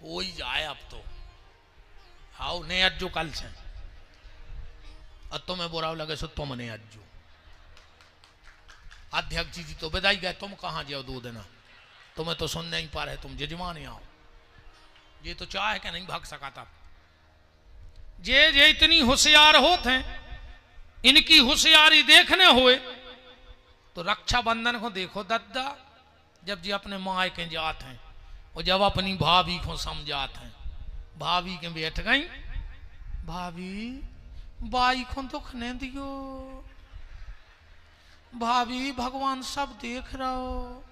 हो ही जाए अब तो। आओ ने अज्जो कल से और तुम्हें बुरा लगे सो तुमने अज्जो अध्यक्ष जी तो बधाई गए, तुम कहाँ जाओ 2 दिन, तुम्हें तो सुन नहीं पा रहे, तुम जजमान आओ। ये तो चाहे कि नहीं भाग सका था। जे इतनी होशियार होते हैं, इनकी होशियारी देखने हुए तो रक्षाबंधन को देखो दद्दा, जब जी अपने माँ के जात हैं और जब अपनी भाभी को समझाते हैं, भाभी के बैठ गई, भाभी बाई को दुख नहीं दियो, भाभी भगवान सब देख रहा हो।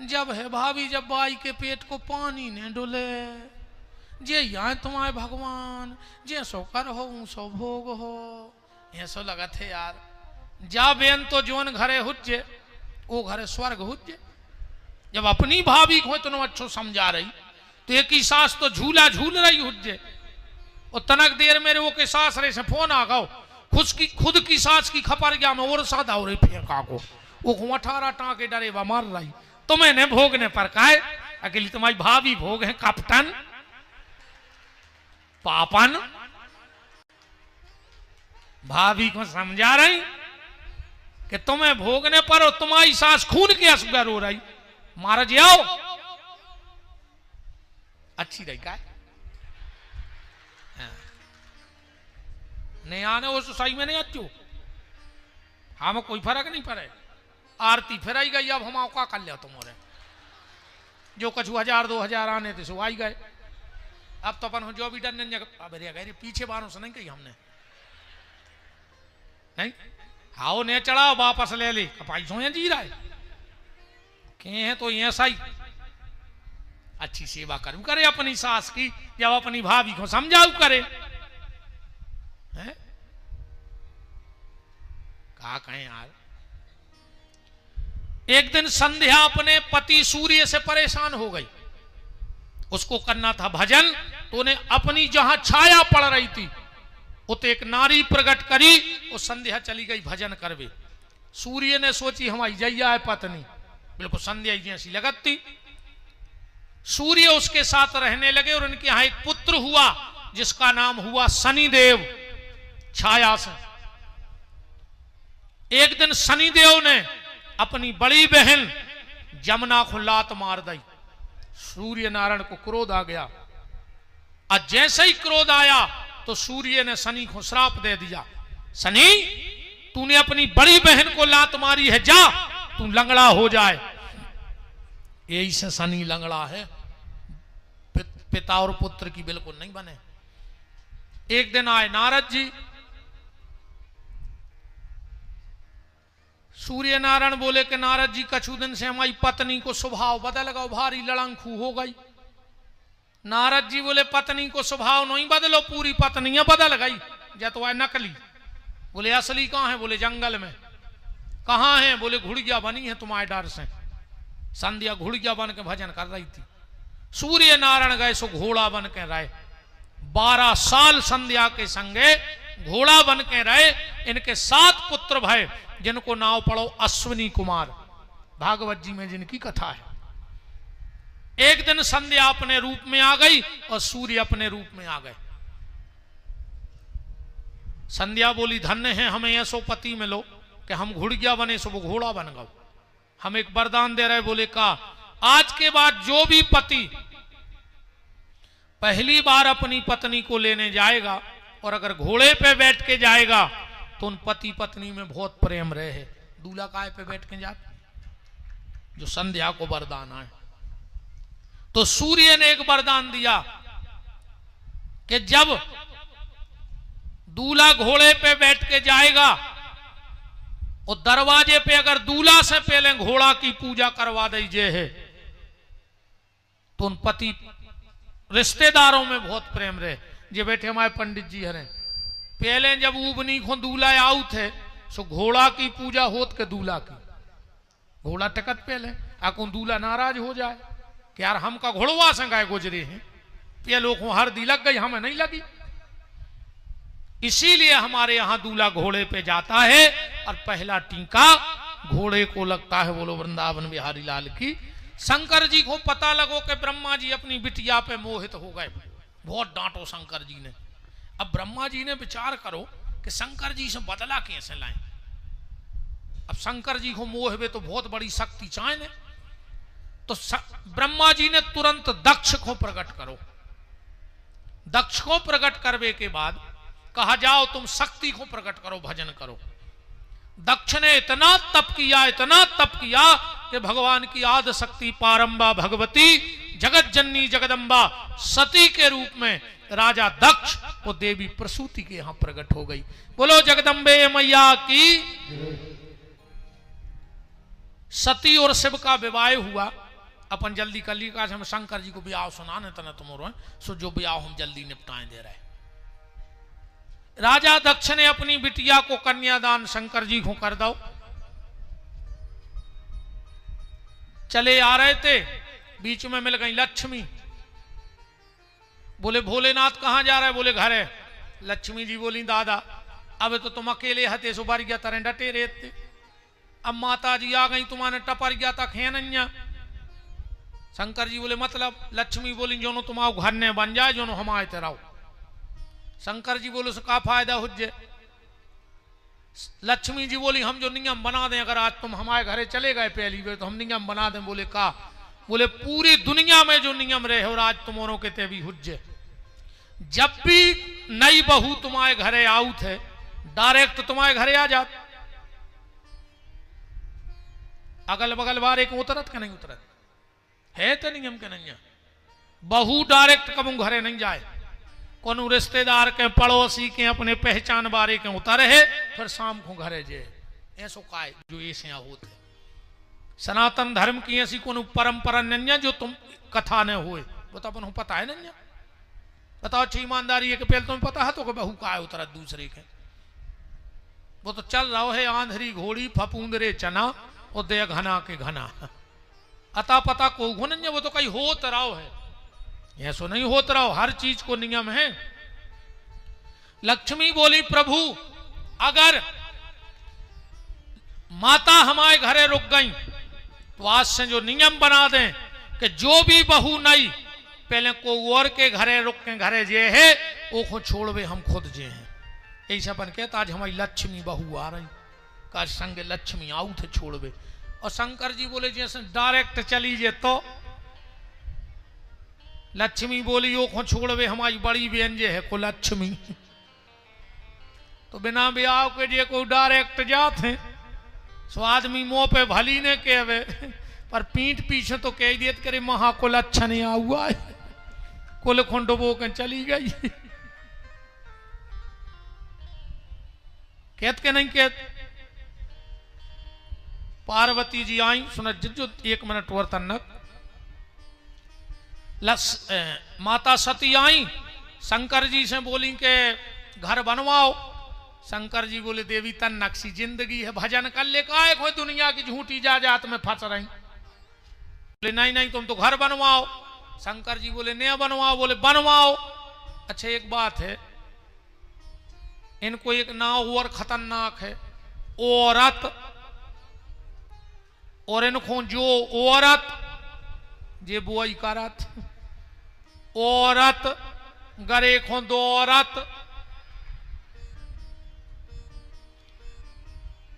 जब है भाभी जब बाई के पेट को पानी ने डुले, जे यहाँ तुम्हारे भगवान जे सो कर हो सो भोग हो। ऐसो लगा थे यार, जा बेन तो जोन घरे हुज्जे वो घरे स्वर्ग हुज्जे। जब अपनी भाभी को इतना अच्छो समझा रही तो एक ही सास तो झूला झूल रही हुज्जे, और तनक देर मेरे वो के सास रे से फोन आ गओ, खुद की सास की खपर गया मैं और सादा हो रही फेंका को वो 18 टाँके डरे वा मार रही। तो मैंने भोगने पर कहा अकेली तुम्हारी भाभी भोग है कप्तान पापन। भाभी को समझा रही कि तुम्हें भोगने पर और तुम्हारी सास खून के असगर हो रही, मार जाओ। अच्छी रही का नहीं आने वो सही में नहीं अच्छो, हमें कोई फर्क नहीं पड़े। आरती फिर आई गई, अब हम का कर लिया तुम्हारे जो कछु 1000-2000 आने थे सो आई गए। अब तो अपन जो भी डरने गए पीछे बारों से नहीं कही हमने, नहीं हाओ ने चढ़ाओ वापस ले ली पैसों जी रहा है के हैं तो ये सही। अच्छी सेवा करूं करे अपनी सास की, जब अपनी भाभी को समझाऊ करे है? कहा कहें यार। एक दिन संध्या अपने पति सूर्य से परेशान हो गई, उसको करना था भजन, तो उन्हें अपनी जहां छाया पड़ रही थी उते एक नारी प्रकट करी, वो संध्या चली गई भजन करवे। सूर्य ने सोची हमारी जैया है पत्नी, बिल्कुल संध्या जैसी लगत थी। सूर्य उसके साथ रहने लगे और उनके यहां एक पुत्र हुआ जिसका नाम हुआ शनिदेव छाया से। एक दिन शनिदेव ने अपनी बड़ी बहन जमुना को लात मार दी। सूर्य नारायण को क्रोध आ गया, और जैसे ही क्रोध आया तो सूर्य ने शनि को श्राप दे दिया, शनि तूने अपनी बड़ी बहन को लात मारी है, जा तू लंगड़ा हो जाए। यही से शनि लंगड़ा है, पिता और पुत्र की बिल्कुल नहीं बने। एक दिन आए नारद जी, सूर्य नारायण बोले कि नारद जी कछु दिन से हमारी पत्नी को स्वभाव बदल गया, भारी लड़ांखू हो गई। नारद जी बोले पत्नी को स्वभाव नहीं बदलो, पूरी पत्नियां बदल गई, या तो है नकली। बोले असली कहां है? बोले जंगल में। कहां है? बोले घुड़िया बनी है तुम्हारे डर से। संध्या घुड़िया बन के भजन कर रही थी, सूर्य नारायण गए सो घोड़ा बन के रहे। 12 साल संध्या के संगे घोड़ा बन के रहे। इनके 7 पुत्र भय, जिनको नाम पढ़ो अश्विनी कुमार, भागवत जी में जिनकी कथा है। एक दिन संध्या अपने रूप में आ गई और सूर्य अपने रूप में आ गए। संध्या बोली धन्य है हमें ऐसो पति मिलो कि हम घुड़िया बने सो वो घोड़ा बन गए। हम एक वरदान दे रहे। बोले का आज के बाद जो भी पति पहली बार अपनी पत्नी को लेने जाएगा और अगर घोड़े पे बैठ के जाएगा तो उन पति पत्नी में बहुत प्रेम रहे। दूल्हा काय पे बैठ के जाते? जो संध्या को वरदान आए। तो सूर्य ने एक वरदान दिया कि जब दूल्हा घोड़े पे बैठ के जाएगा और दरवाजे पे अगर दूल्हा से पहले घोड़ा की पूजा करवा दीजिए है तो उन पति रिश्तेदारों में बहुत प्रेम रहे। जे बैठे हमारे पंडित जी हरे, पहले जब उबनी को दूल्हा आऊ थे सो घोड़ा की पूजा होत के दूल्हा की। घोड़ा टिकट पहले आको दूल्हा नाराज हो जाए कि यार हम का घोड़वा से गाय गुजरे हैं, ये लोग हरदी लग गई हमें नहीं लगी। इसीलिए हमारे यहां दूल्हा घोड़े पे जाता है और पहला टीका घोड़े को लगता है। बोलो वृंदावन बिहारी लाल की। शंकर जी को पता लगो कि ब्रह्मा जी अपनी बिटिया पे मोहित हो गए, बहुत डांटो शंकर जी ने। अब ब्रह्मा जी ने विचार करो कि शंकर जी से बदला कैसे लाएं। अब शंकर जी को मोह में तो बहुत बड़ी शक्ति चाहिए, तो ब्रह्मा जी ने तुरंत दक्ष को प्रकट करो। दक्ष को प्रकट करने के बाद कहा जाओ तुम शक्ति को प्रकट करो, भजन करो। दक्ष ने इतना तप किया कि भगवान की आदि शक्ति पारंबा भगवती जगत जननी जगदम्बा सती के रूप में राजा दक्ष को देवी प्रसूति के यहां प्रकट हो गई। बोलो जगदम्बे मैया की। सती और शिव का विवाह हुआ। अपन जल्दी कर ली, हम शंकर जी को ब्याह सुनाने तना तुम सो जो ब्याह हम जल्दी निपटाए दे रहे। राजा दक्ष ने अपनी बिटिया को कन्यादान शंकर जी को कर दो। चले आ रहे थे, बीच में मिल गई लक्ष्मी। बोले भोलेनाथ कहां जा रहे? बोले घर है। लक्ष्मी जी बोली दादा अब तो तुम अकेले हते सो बार गया तरह डटे रहते, अब माता जी आ गई तुम्हारे टपर गया था खेनैया। शंकर जी बोले मतलब? लक्ष्मी बोली जो तुम आओ घर ने बन जाए, जो हम आए थे रहो। शंकर जी बोले का फायदा हुज्जे? लक्ष्मी जी बोली हम जो नियम बना दें, अगर आज तुम हमारे घरे चले गए पहली बार तो हम नियम बना दें। बोले का? बोले पूरी दुनिया में जो नियम रहे हो आज तुमोरों के ते भी हुज्जे। जब भी नई बहू तुम्हारे घरे आऊ थे डायरेक्ट तुम्हारे घरे आ जात, अगल बगल वारे को उतरत के नहीं उतरत है तो नियम के नहीं। बहू डायरेक्ट कबू घरे नहीं जाए, कोनो रिश्तेदार के पड़ोसी के अपने पहचान बारे के उतर है, फिर शाम को घरे जे ऐसो काय जो ऐसे होते। सनातन धर्म की ऐसी कोनो परंपरा नहीं जो तुम कथा न हुए, वो तो अपन पता है नहीं। बताओ अच्छी ईमानदारी है कि पहले तुम्हें पता है तो बहू का है उतरा दूसरे के? वो तो चल रहा है आंधरी घोड़ी फपूंदरे चना और दे घना के घना, अता पता को घुन, वो तो कहीं होत रहा है, ऐसो नहीं होत रहा। हर चीज को नियम है। लक्ष्मी बोली प्रभु अगर माता हमारे घरे रुक गई तो आज से जो नियम बना दें कि जो भी बहू नई पहले को और के घरे रुक के घरे जे है वो को छोड़वे, हम खुद जे हैं। ऐसा अपन कहता आज हमारी लक्ष्मी बहू आ रही, का संग लक्ष्मी आऊ थे छोड़वे। और शंकर जी बोले जैसे डायरेक्ट चली जे तो लक्ष्मी बोली वो को छोड़वे, हमारी बड़ी बहन जे है को लक्ष्मी। तो बिना ब्याह के जे को डायरेक्ट जाते सो आदमी मुंह पे भली ने कहवे, पर पीठ पीछे तो कह दिए करे महा को लक्षण आ हुआ है, कुल खंडो के चली गई। कहत के नहीं कहत। पार्वती जी आई सुन जो 1 मिनट वर्तन माता सती आई शंकर जी से बोली के घर बनवाओ। शंकर जी बोले देवी तन नक्शी जिंदगी है, भजन कर ले का कोई दुनिया की झूठी जात में फंस रही। बोले नहीं नहीं तुम तो घर बनवाओ। शंकर जी बोले नहीं बनवाओ। बोले बनवाओ। अच्छा एक बात है, इनको एक नाव और खतरनाक है, औरत, और इनको जो औरत जे बुआई करत औरत गरे खो दो औरत।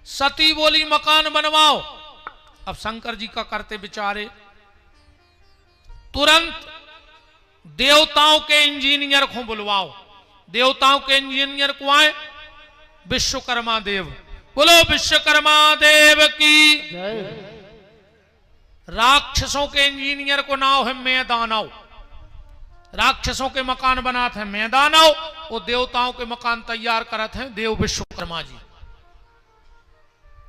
सती बोली मकान बनवाओ। अब शंकर जी का करते बिचारे तुरंत देवताओं के इंजीनियर को बुलवाओ। देवताओं के इंजीनियर को आए विश्वकर्मा देव। बोलो विश्वकर्मा देव की। राक्षसों के इंजीनियर को नाम है मैदानव। राक्षसों के मकान बनाते हैं मैदानव, और देवताओं के मकान तैयार करते हैं देव विश्वकर्मा जी।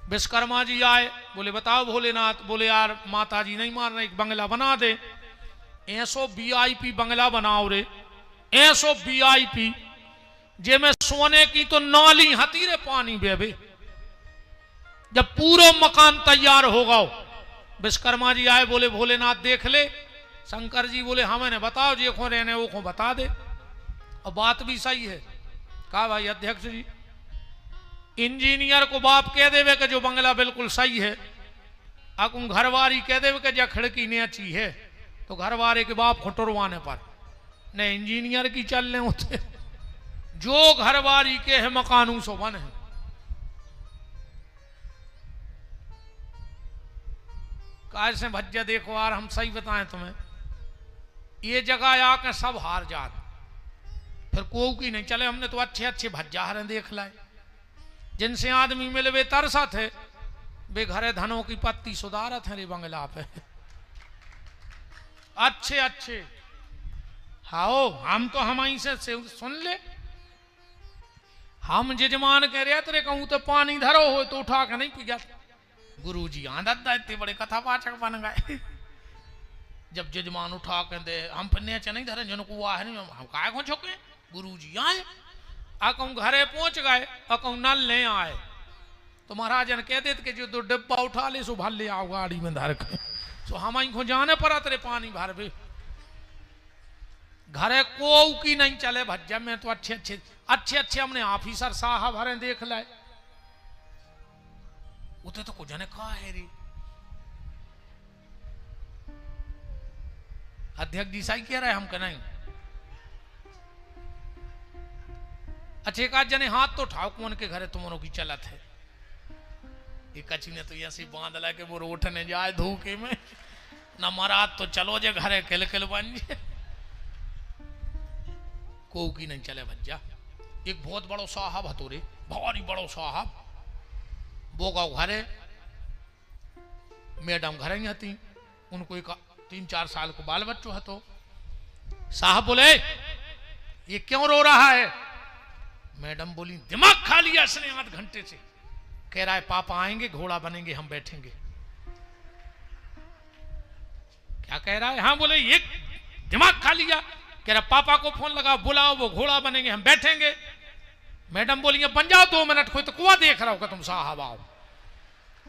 विश्वकर्मा जी आए, बोले बताओ भोलेनाथ। बोले यार माता जी नहीं मान रहे, एक बंगला बना दे। ऐसो वीआईपी बंगला बनाओ रे, ऐसो वीआईपी जे में सोने की तो नाली हती रे पानी बेबे। जब पूरा मकान तैयार होगा, विश्वकर्मा जी आए, बोले भोलेनाथ देख ले। शंकर जी बोले हाँ मैंने बताओ जे को रहने वो को बता दे। और बात भी सही है। कहा भाई अध्यक्ष जी, इंजीनियर को बाप कह देवे कि जो बंगला बिल्कुल सही है, आकुम घरवारी कह दे कि जा खिड़की ने अच्छी है तो घरवारे के बाप खुटरवाने पर ने इंजीनियर की चलने होते जो घरवारी के है मकानू सो बन है। काय से भज्जा देखो यार, हम सही बताएं तुम्हें, ये जगह आके सब हार जात, फिर को की नहीं चले। हमने तो अच्छे अच्छे भज्जा हरे देख लाए, जिनसे आदमी मिले वे तरसा थे, वे घरे धनों की पत्ती सुधारत है रे बंगला पे, अच्छे अच्छे। हाओ हम तो हम से सुन ले, हम जजमान कह रहे तेरे कहूं तो पानी धरो हो तो उठा के नहीं पी जाते। गुरु जी आदत इतने बड़े कथा पाचक बन गए, जब जजमान उठा के दे हम पन्ने नहीं धरे जिनको वो है नहीं, हम काय को छोके गुरु जी आए अकऊ घरे पहुंच गए, अकऊ नल ले आए तो महाराजन कह देते कि जो दो डिब्बा उठा ले सो भर ले आओ गाड़ी में धर के, सो हम को जाने पड़ा तेरे पानी भर भी घरे को की नहीं चले भज्जा में तो अच्छे अच्छे अच्छे अच्छे हमने ऑफिसर साहब हरे देख लाए, उते तो कुछ ने कहा है रे अध्यक्ष जी सही कह रहे हम नहीं। अच्छे का जने हाथ तो ठाव कौन के घरे तुमरों की चलत है, एक अच्छी ने तो ऐसी बांध ला के वो उठने जाए धूके में न मरा तो चलो जे घरे किल किल बन जाए, को की नहीं चले भज्जा। एक बहुत बड़ो साहब हतो रे, भारी बड़ो साहब, वो गाँव घरे मैडम घरे ही हती, उनको एक 3-4 साल को बाल बच्चों हतो। साहब बोले ये क्यों रो रहा है? मैडम बोली दिमाग खा लिया इसने आध घंटे से, कह रहा है पापा आएंगे घोड़ा बनेंगे हम बैठेंगे। क्या कह रहा है? हाँ बोले ये दिमाग खा लिया, कह रहा पापा को फोन लगा बुलाओ वो घोड़ा बनेंगे हम बैठेंगे। मैडम बोली बन जाओ 2 मिनट, कोई तो कुआ देख रहा होगा तुम साहब आओ।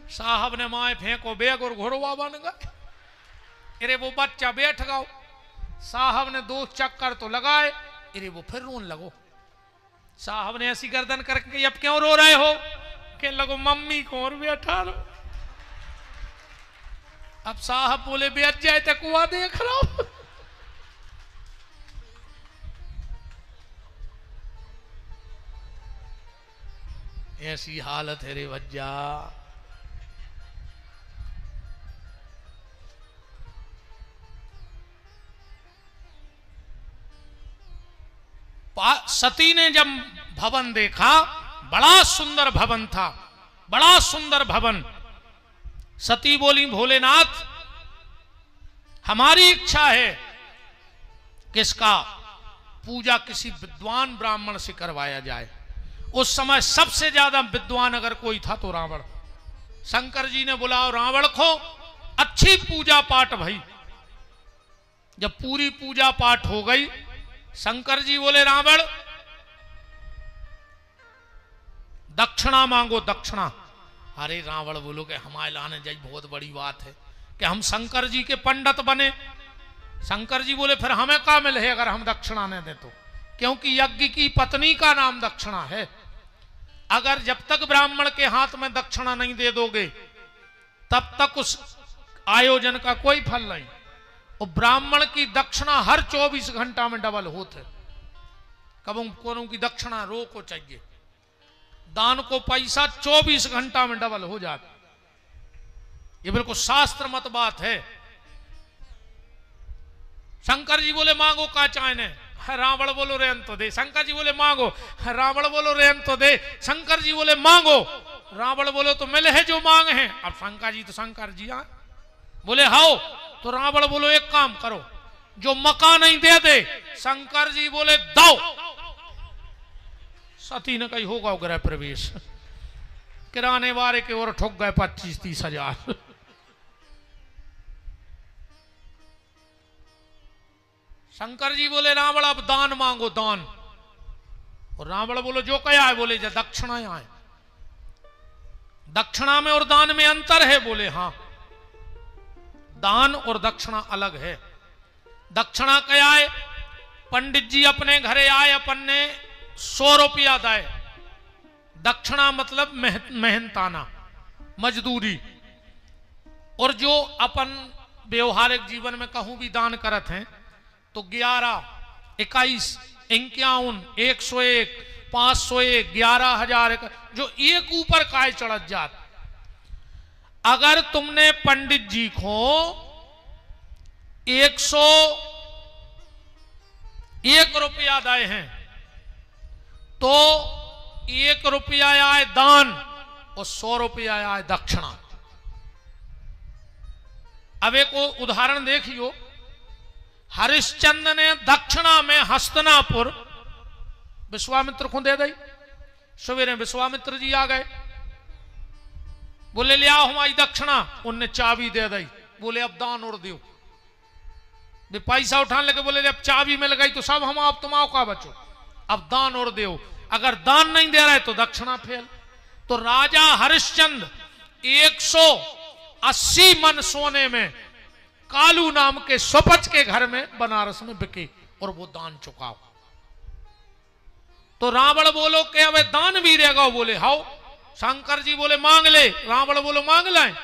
साहब ने माए फेंको बैग और घोड़वा बन गए, अरे वो बच्चा बैठ गओ। साहब ने 2 चक्कर तो लगाए, अरे वो फिर रोन लगो। साहब ने ऐसी गर्दन करके अब क्यों रो रहे हो? के लगो मम्मी को और बैठा रो। अब साहब बोले बैठ जाए तो कुआ देख रहा हूं। ऐसी हालत है रे भज्जा। सती ने जब भवन देखा, बड़ा सुंदर भवन था, बड़ा सुंदर भवन। सती बोली भोलेनाथ हमारी इच्छा है किसका पूजा किसी विद्वान ब्राह्मण से करवाया जाए। उस समय सबसे ज्यादा विद्वान अगर कोई था तो रावण। शंकर जी ने बुलाओ रावण को, अच्छी पूजा पाठ भई। जब पूरी पूजा पाठ हो गई, शंकर जी बोले रावण दक्षिणा मांगो दक्षिणा। अरे रावण बोलो कि हमारे लाने जाई बहुत बड़ी बात है कि हम शंकर जी के पंडित बने। शंकर जी बोले फिर हमें क्या मिले अगर हम दक्षिणा न दें तो, क्योंकि यज्ञ की पत्नी का नाम दक्षिणा है। अगर जब तक ब्राह्मण के हाथ में दक्षिणा नहीं दे दोगे तब तक उस आयोजन का कोई फल नहीं। और ब्राह्मण की दक्षिणा हर 24 घंटा में डबल होते। कब कोनो की दक्षिणा रो को चाहिए, दान को पैसा 24 घंटा में डबल हो जाता। ये बिल्कुल शास्त्र मत बात है। शंकर जी बोले मांगो का चाहने, रावण बोलो रेन तो दे। शंकर जी बोले मांगो, रावण बोलो रेन तो दे। शंकर जी बोले मांगो, रावण बोलो तो मिले है जो मांग है। अब शंकर जी तो शंकर जी बोले हाओ, तो रावण बोलो एक काम करो, जो मकान नहीं दे दे। शंकर जी बोले दो। सती ने कही होगा गृह प्रवेश। किराने वाले के और ठोक गए 25-30 हजार। शंकर जी बोले रावण अब दान मांगो दान। और रावण बोलो जो कया है। बोले जो दक्षिणा है, दक्षिणा में और दान में अंतर है। बोले हाँ, दान और दक्षिणा अलग है। दक्षिणा क्या है? पंडित जी अपने घरे आए, अपन ने 100 रुपया दाए। दक्षिणा मतलब मेहनताना, मजदूरी। और जो अपन व्यवहारिक जीवन में कहूं भी दान करत हैं तो 11, 21, 51, 101, 501, 11,000 जो एक ऊपर काय चढ़त जात। अगर तुमने पंडित जी को 101 रुपया दाए हैं तो 1 रुपया आए दान और 100 रुपया आए दक्षिणा। अब एक उदाहरण देखियो, हरिश्चंद्र ने दक्षिणा में हस्तिनापुर विश्वामित्र को दे दी। सवेरे विश्वामित्र जी आ गए, बोले ले आओ हमारी दक्षिणा, उनने चाबी दे दी। बोले अब दान और दो। वे पैसा उठाने लगे, बोले अब चाबी मिल गई तो सब हम आप तुम आओ का बचो, अब दान और दो। अगर दान नहीं दे रहे तो दक्षिणा फेल। तो राजा हरिश्चंद्र 180 मन सोने में कालू नाम के स्वपच के घर में बनारस में बिके और वो दान चुकाओ। तो रावण बोलो कि अब दान भी रहेगा। बोले हाओ। शंकर जी बोले मांग ले। रावण बोलो मांग लाए।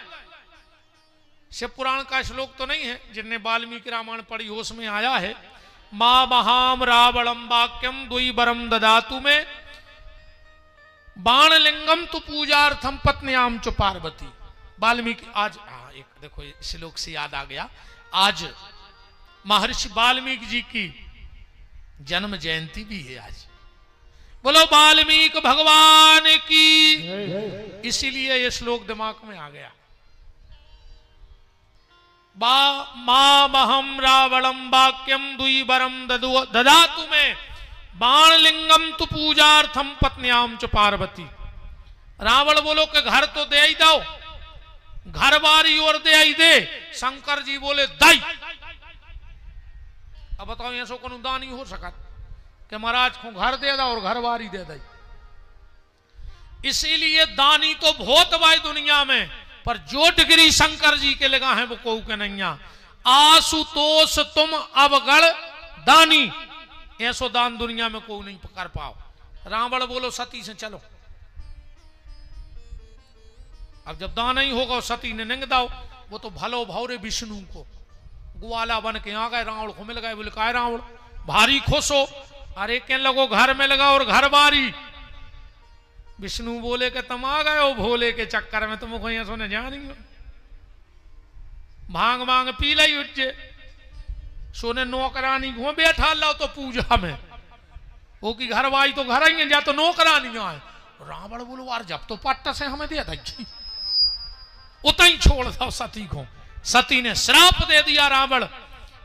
शिव पुराण का श्लोक तो नहीं है, जिनने वाल्मीकि रामायण पढ़ी हो उसमें आया है, मां महाम रावणम वाक्यम द्विबरम ददातु में बाण लिंगम तु पूजार्थम पत्न्याम च पार्वती। वाल्मीकि आज एक देखो श्लोक से याद आ गया, आज महर्षि वाल्मीकि जी की जन्म जयंती भी है आज। बोलो वाल्मीकि भगवान की, इसीलिए ये श्लोक दिमाग में आ गया। मामहम रावणम वाक्यम द्विबरम ददातु में बाण लिंगम तु पूजार्थम पत्न्याम च पार्वती। रावण बोलो कि घर तो दे ही दो, घर बारी और दे ही दे। शंकर जी बोले दाई। अब बताओ ऐसा को दान ही हो सका कि महाराज को घर दे दो और घर बारी दे दई। इसीलिए दानी तो बहुत भाई दुनिया में, पर जो डिग्री शंकर जी के लगा है वो कोई के नहीं। आशुतोष तुम अवगढ़ दानी, ऐसो दान दुनिया में कोई नहीं कर पाओ। रावण बोलो सती से चलो। अब जब दान नहीं होगा सती ने निंग दाओ। वो तो भलो भौरे विष्णु को ग्वाला बन के आ गए, रावण को मिल गए। बोले काय रावण भारी खुश हो? अरे कहने लगो घर में लगा और घर बारी। विष्णु बोले कि तुम आ गए हो भोले के चक्कर में, तुमको यहां सोने जा रही हो। भांग भांग पी लाई उच्चे सोने नौकरानी घूम बैठा लो तो पूजा में वो की घरवाई तो घर आएंगे जा तो नौकरानी आए। रावण बोलो यार जब तो पट्टा से हमें दे दी, उतना ही छोड़ दो सती को। सती ने श्राप दे दिया, रावण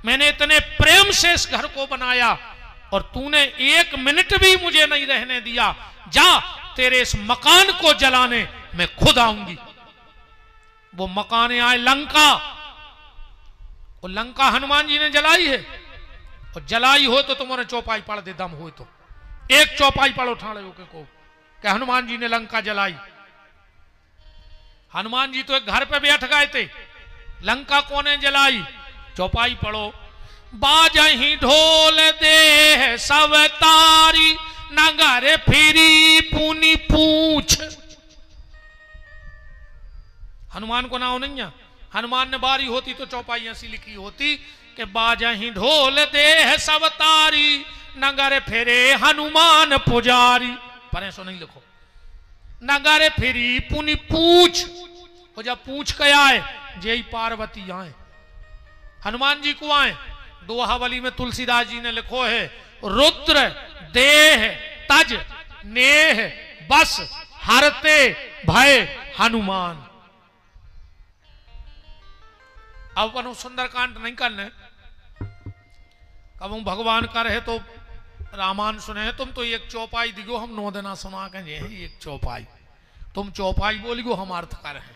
मैंने इतने प्रेम से इस घर को बनाया और तूने 1 मिनट भी मुझे नहीं रहने दिया। जा तेरे इस मकान को जलाने मैं खुद आऊंगी। वो मकान आए लंका, और लंका हनुमान जी ने जलाई है। और जलाई हो तो तुम्हारे चौपाई पढ़ दे, दम हो तो एक चौपाई पढ़ उठा लो को कि हनुमान जी ने लंका जलाई। हनुमान जी तो एक घर पे बैठ गए थे, लंका कोने जलाई? चौपाई पढ़ो। बाजही ढोल दे सब तारी नगर फिरी पुनी पूछ। हनुमान को नाम नहीं है। हनुमान ने बारी होती तो चौपाई ऐसी लिखी होती कि बाजही ढोल दे सब तारी नगर फिरे हनुमान पुजारी, पर ऐसा नहीं लिखो। नगर फिरी पुनी पूछ, और जब पूछ के आए जय पार्वती आए, हनुमान जी को आए। दोहावली में तुलसीदास जी ने लिखो है रुद्र देह तज नेह बस हरते भय हनुमान। अब अपन सुंदरकांड नहीं करने, कब हम भगवान का रहे तो रामायण सुने। तुम तो एक चौपाई दिगो, हम 9 दिना सुना के ये एक चौपाई, तुम चौपाई बोलिगो हम अर्थ कर रहे।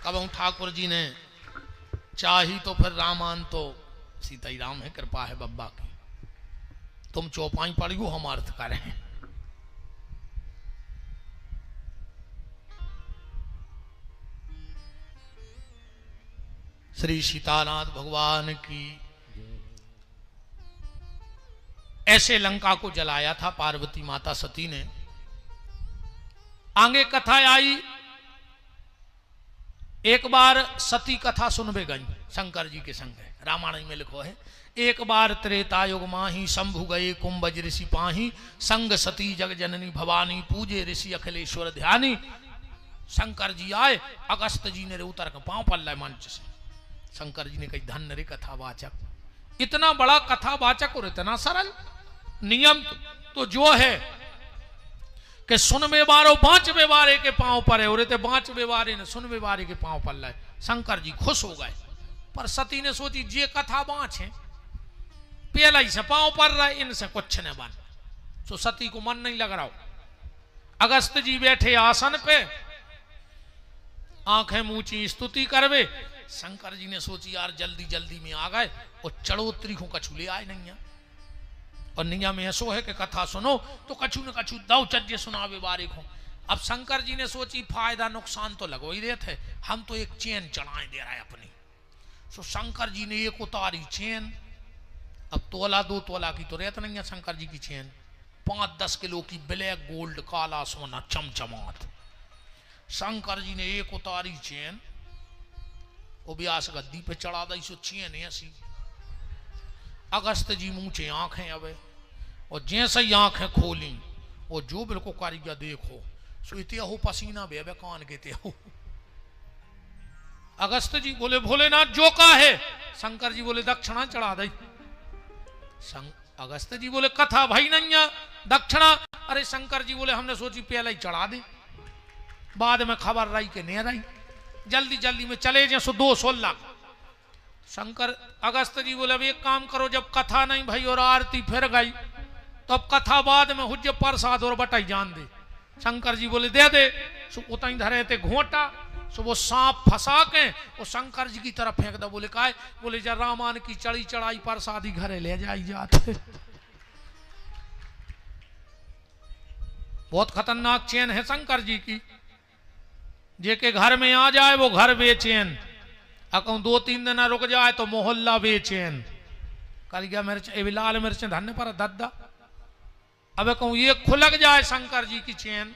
कब हम ठाकुर जी ने चाही तो फिर रामायण तो सीता ही राम है, कृपा है बब्बा की। तुम चौपाई पढ़ियो हम अर्थ कर रहे हैं। श्री सीतानाथ भगवान की। ऐसे लंका को जलाया था पार्वती माता सती ने। आगे कथा आई एक बार सती कथा सुनबे गई शंकर जी के संग, रामायण में लिखो है। एक बार त्रेता युग माही शंभु गए कुंभज ऋषि पाही, संग सती जग जननी भवानी पूजे ऋषि अखिलेश्वर ध्यानी। शंकर जी आए, अगस्त जी ने रे उतर के पांव पल्ला मंच से। शंकर जी ने कही धन्य रे कथावाचक, इतना बड़ा कथावाचक और इतना सरल नियम तो जो है कि सुनवे बारो बांचवे बारे के पांव पर है, और बांचवे बारे ने सुनवे बारे के पांव पर लाए। शंकर जी खुश हो गए, पर सती ने सोची जे कथा बांच है पहला ही से पांव पर रहे, इनसे कुछ न बन। तो सती को मन नहीं लग रहा। अगस्त जी बैठे आसन पे, आंखें मूची स्तुति करवे। शंकर जी ने सोची यार जल्दी जल्दी में आ गए और चढ़ोतरी को कछु ले आए नहीं है, और निया में ऐसो है कि कथा सुनो तो कछु न कछु दो चज्जे सुनावे बारे को। अब शंकर जी ने सोची फायदा नुकसान तो लगो ही रहे थे, हम तो एक चेन चढ़ाए दे रहा है अपनी। सो शंकर जी ने एक उतारी चेन। अब तोला 2 तोला की तो रहता नहीं है शंकर जी की चेन, 5-10 किलो की ब्लैक गोल्ड काला सोना चमचमात। शंकर जी ने एक उतारी चेन, वो ब्यास गद्दी पे चढ़ा दी। सो चेन ऐसी। अगस्त जी मुंचे आंखें अबे, और जैसे ही आंखें खोली वो जो बिल्कुल कारीगर देखो सो इते हो पसीना बे कान के ते हो। अगस्त जी बोले भोलेनाथ जो का है। शंकर जी बोले दक्षिणा चढ़ा दी। अगस्त जी बोले कथा भाई नहीं दक्षिणा। अरे शंकर जी बोले हमने सोची पहले ही चढ़ा दे, बाद में खबर रही कि नहीं रही, जल्दी जल्दी में चले जाए। सो 216। शंकर अगस्त जी बोले अब एक काम करो, जब कथा नहीं भाई और आरती फिर गई तो अब कथा बाद में हुज्जे प्रसाद और बटाई जान दे। शंकर जी बोले दे दे। सो उतई धरे थे घोटा। सो वो सांप फंसा के वो शंकर जी की तरफ फेंक दो। बोले काय? बोले जब रामान की चढ़ी चढ़ाई प्रसादी घरे ले जाई जाते। बहुत खतरनाक चेन है शंकर जी की, जे के घर में आ जाए वो घर बेचैन, अकौ 2-3 दिन रुक जाए तो मोहल्ला बेचैन। कालिया मिर्च लाल मिर्च धन्य पर दद्दा। अब कहूँ ये खुलक जाए शंकर जी की चेन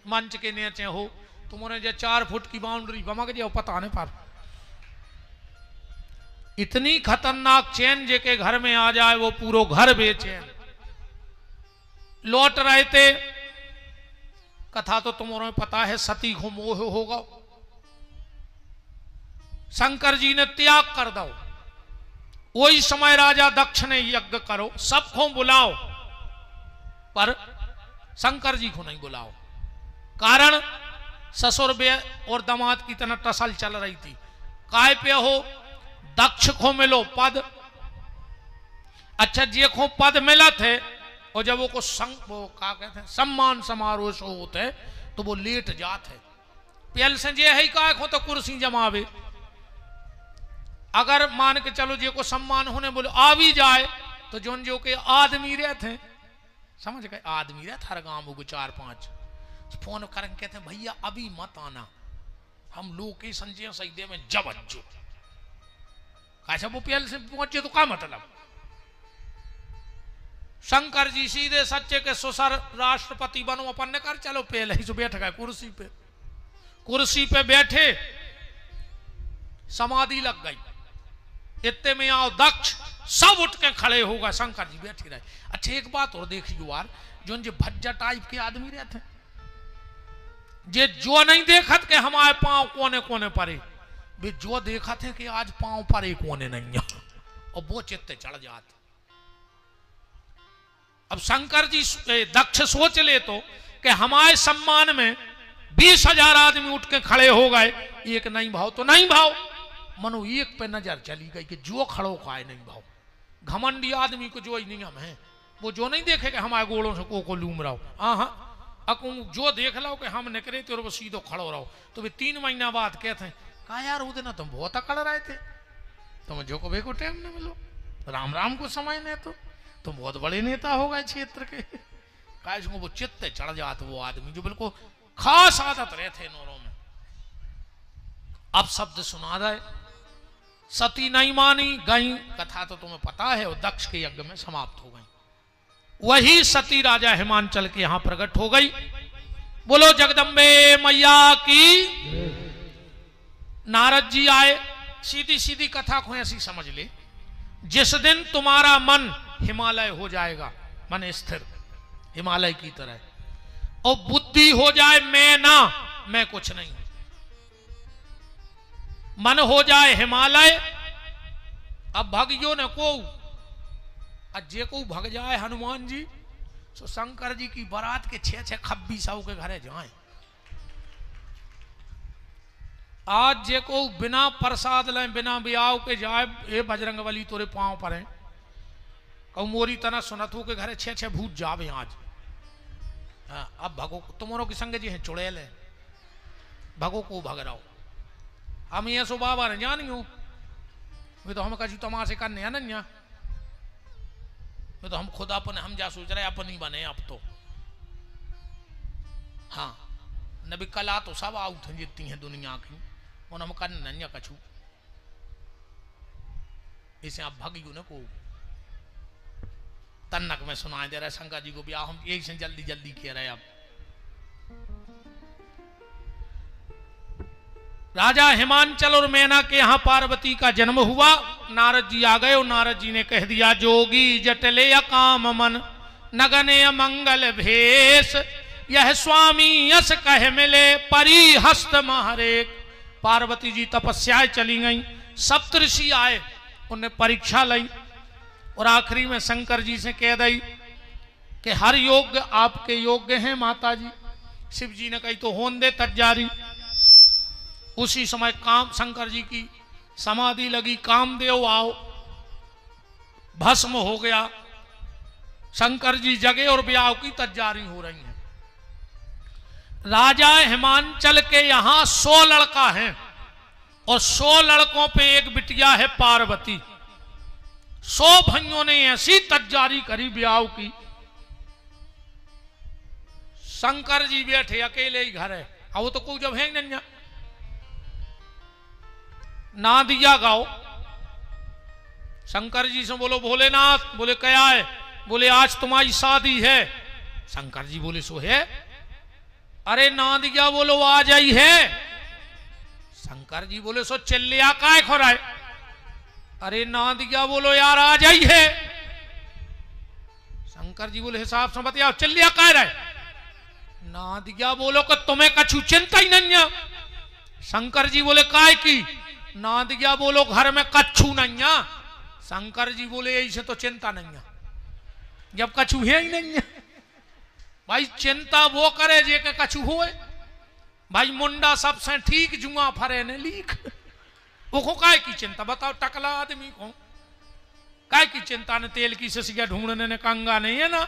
मंच के नीचे हो, तुमने जो 4 फुट की बाउंड्री बमक जाओ पता नहीं पर। इतनी खतरनाक चेन जे के घर में आ जाए वो पूरा घर बेचैन। लौट रहे थे, कथा तो तुम्हारे पता है, सती को मोह होगा। शंकर जी ने त्याग कर दो। वही समय राजा दक्ष ने यज्ञ करो, सबको बुलाओ, पर शंकर जी को नहीं बुलाओ। कारण ससुर बे और दामाद की तरह टसल चल रही थी। काय पे हो? दक्ष को मिलो पद। अच्छा जे को पद मिला थे, और जब वो क्या कहते हैं सम्मान समारोह से होते तो वो लेट जाते। पहल से जे है काय को तो कुर्सी जमावे। अगर मान के चलो जे को सम्मान होने बोले आ भी जाए तो जोन जो के आदमी रहते, समझ गए, आदमी रहते हर गांव को 4-5 फोन करके कहते हैं भैया अभी मत आना, हम लोकेशन जे सही दे में जबज्जो। कैसा वो पहले से पहुंचे तो क्या मतलब। शंकर जी सीधे सच्चे के ससुर राष्ट्रपति बनो अपन ने कर चलो, पहले ही से बैठ गए कुर्सी पे। कुर्सी पे बैठे, समाधि लग गई। इतने में आओ दक्ष, सब उठ के खड़े हो गए। शंकर जी बैठे रहे। अच्छा एक बात और देखिए यार, जो भज्जा टाइप के आदमी रहते हैं, जे जो नहीं देखत के हमारे पांव कोने कोने परे, वे जो देखा थे कि आज पांव पर एक कोने नहीं है, और वो चित्ते चढ़ जाते। अब शंकर जी दक्ष सोच ले तो कि हमारे सम्मान में 20,000 आदमी उठ के खड़े हो गए, एक नहीं भाव तो नहीं भाव। मनो एक पे नजर चली गई कि जो खड़ो खाए नहीं भाव। घमंडी आदमी को जो ही नियम है, वो जो नहीं देखे कि हमारे गोड़ों से को लूम रहो। हाँ अकू जो देख लो कि हम निकले तो वो सीधो खड़ो रहो। तो वे 3 महीना बाद कहते हैं कहा यार वो दिन तुम बहुत अकड़ रहे थे, तुम जो को को टाइम न मिलो, राम राम को समय नहीं तो तुम बहुत बड़े नेता हो गए क्षेत्र के। कहा वो चित्ते चढ़ जाते वो आदमी जो बिल्कुल खास आदत रहे थे नौरों में। अब शब्द सुना रहे, सती नहीं मानी गई। कथा तो तुम्हें पता है, वो दक्ष के यज्ञ में समाप्त हो गई। वही सती राजा हिमांचल के यहां प्रकट हो गई। बोलो जगदम्बे मैया की। नारद जी आए, सीधी सीधी कथा को ऐसी समझ ले, जिस दिन तुम्हारा मन हिमालय हो जाएगा, मन स्थिर हिमालय की तरह, और बुद्धि हो जाए मैं कुछ नहीं, मन हो जाए हिमालय। अब भगियो ने को अज्जे को भग जाए हनुमान जी, तो शंकर जी की बारात के 6-6 खब्बी साऊ के घरे जाए। आज जे को बिना प्रसाद ले बिना ब्याह के जाए, ए बजरंगबली तोरे पांव पर है, कहूँ मोरी तना सुनतू के घरे 6-6 भूत जावे आज। अब भगो तुम्हारों के संग जी हैं चुड़ैल है, भगो को भग रहा हो। हम ये सो बाबा ने जानियो, वे तो हम कछु तमाशे करने है ना, वे तो हम खुद अपन हम जा सोच रहे अपन ही बने अब तो। हाँ नबी कला तो सब आउट हैं जितनी है दुनिया की, उन हम करने नहीं कछु, इसे आप भगियो न को तन्नक में सुनाई दे रहा है शंकर जी को भी, हम यही से जल्दी जल्दी कह रहे। अब राजा हिमांचल और मैना के यहां पार्वती का जन्म हुआ। नारद जी आ गए और नारद जी ने कह दिया, जोगी जटले काम मन नगने मंगल भेष, यह स्वामी यस कह मिले परी हस्त महारेक। पार्वती जी तपस्याएं चली गई, सप्तऋषि आए, उन्हें परीक्षा ली और आखिरी में शंकर जी से कह दी कि हर योग्य आपके योग्य हैं माता जी। शिव जी ने कही तो होन दे तज्जारी। उसी समय काम शंकर जी की समाधि लगी, कामदेव आओ, भस्म हो गया। शंकर जी जगे और ब्याह की तैयारी हो रही है। राजा हिमांचल के यहां 100 लड़का हैं और 100 लड़कों पे एक बिटिया है पार्वती। 100 भाइयों ने ऐसी तैयारी करी ब्याह की। शंकर जी बैठे अकेले ही घर है, वो तो कोई जब है नहीं ना दिया गाओ। शंकर जी से बोलो भोलेनाथ, बोले क्या है, बोले आज तुम्हारी शादी है। शंकर जी बोले सो है। अरे ना दिया बोलो आ जाई है। शंकर जी बोले सो चिल्लिया काय खोराए। अरे ना दिया बोलो यार आ जाई है। शंकर जी बोले हिसाब से बताओ चिल्लिया काय रहे। ना दिया बोलो कि तुम्हें कछु चिंता ही नहीं है। शंकर जी बोले काय की। ना दिया बोलो घर में कछु नहीं है। शंकर जी बोले यही से तो चिंता नहीं है, जब कछु है ही नहीं है। भाई चिंता वो करे जे के कछु होए। भाई मुंडा सबसे ठीक जुआ फरे ने लीक। वो काय की चिंता बताओ। टकला आदमी को काय की चिंता ने तेल की सिसिया ढूंढने ने कंगा नहीं है ना।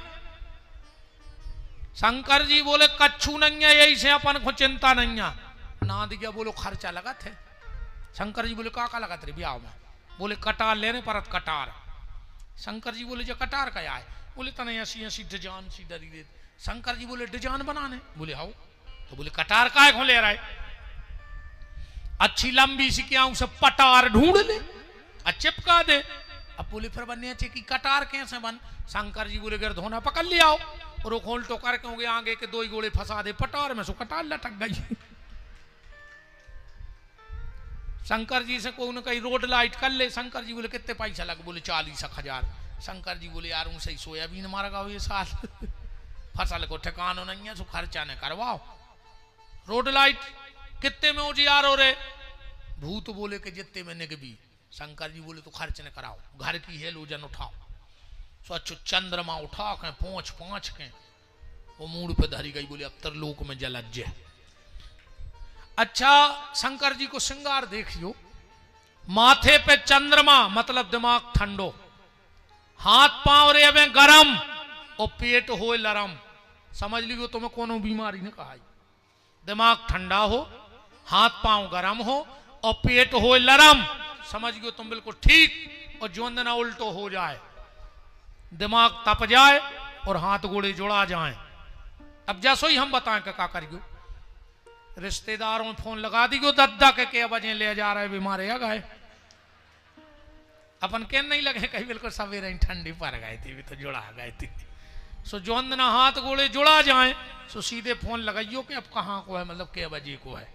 शंकर जी बोले कछु नहीं है, यही से अपन को चिंता नहीं है। ना दिया बोलो खर्चा लगा थे। शंकर जी बोले का लगा थे ब्याह में। बोले कटार लेने परत कटार। शंकर जी बोले जो कटार का है। बोले तने ऐसी ऐसी डिजाइन सी डरी दे। शंकर जी बोले डिजाइन बनाने। बोले आओ। तो बोले कटार काय को ले रहा है। अच्छी लंबी सी क्या उसे पटार ढूंढ ले और चिपका दे। अब बोले फिर बनने अच्छे की कटार कैसे बन। शंकर जी बोले धोना पकड़ लिया और वो खोल तो करके हो गए आगे के 2 ही गोले फंसा दे पटार में, सो कटार लटक गई। शंकर जी से कोई न कहीं रोड लाइट कर ले। शंकर जी बोले कितने पैसा लगे। बोले 40,000। शंकर जी बोले यार उनसे ही सोयाबीन मारा गाओ ये साल। फसल को ठिकानो नहीं है, सो खर्चा न करवाओ। रोड लाइट कितने में उजियार हो रहे। भूत बोले कि जितने में निगबी। शंकर जी बोले तो खर्च न कराओ, घर की हेलोजन उठाओ। सो अच्छो चंद्रमा उठा के पोंछ के वो मूड पे धरी गई। बोले अब तरलोक में जलज्ज। अच्छा शंकर जी को श्रृंगार देखियो। माथे पे चंद्रमा मतलब दिमाग ठंडो, हाथ पांव रे में गरम और पेट हो लरम। समझ लियो तुम्हें कोनो बीमारी ने कहा। दिमाग ठंडा हो, हाथ पांव गरम हो और पेट हो लरम, समझ लियो तुम बिल्कुल ठीक। और जोंदना उल्टो हो जाए, दिमाग तप जाए और हाथ गोड़े जुड़ा जाए। अब जैसो ही हम बताएं क्या करियो। रिश्तेदारों में फोन लगा दियो दद्दा के बजे ले जा रहे बीमारे आ गए। अपन के नहीं लगे कहीं बिल्कुल सवेरे ठंडी पर गए थे, भी तो जुड़ा गए थे। सो जोंदना हाथ गोड़े जुड़ा जाए सो सीधे फोन लगाइयो कि अब कहाँ को है, मतलब के बजे को है।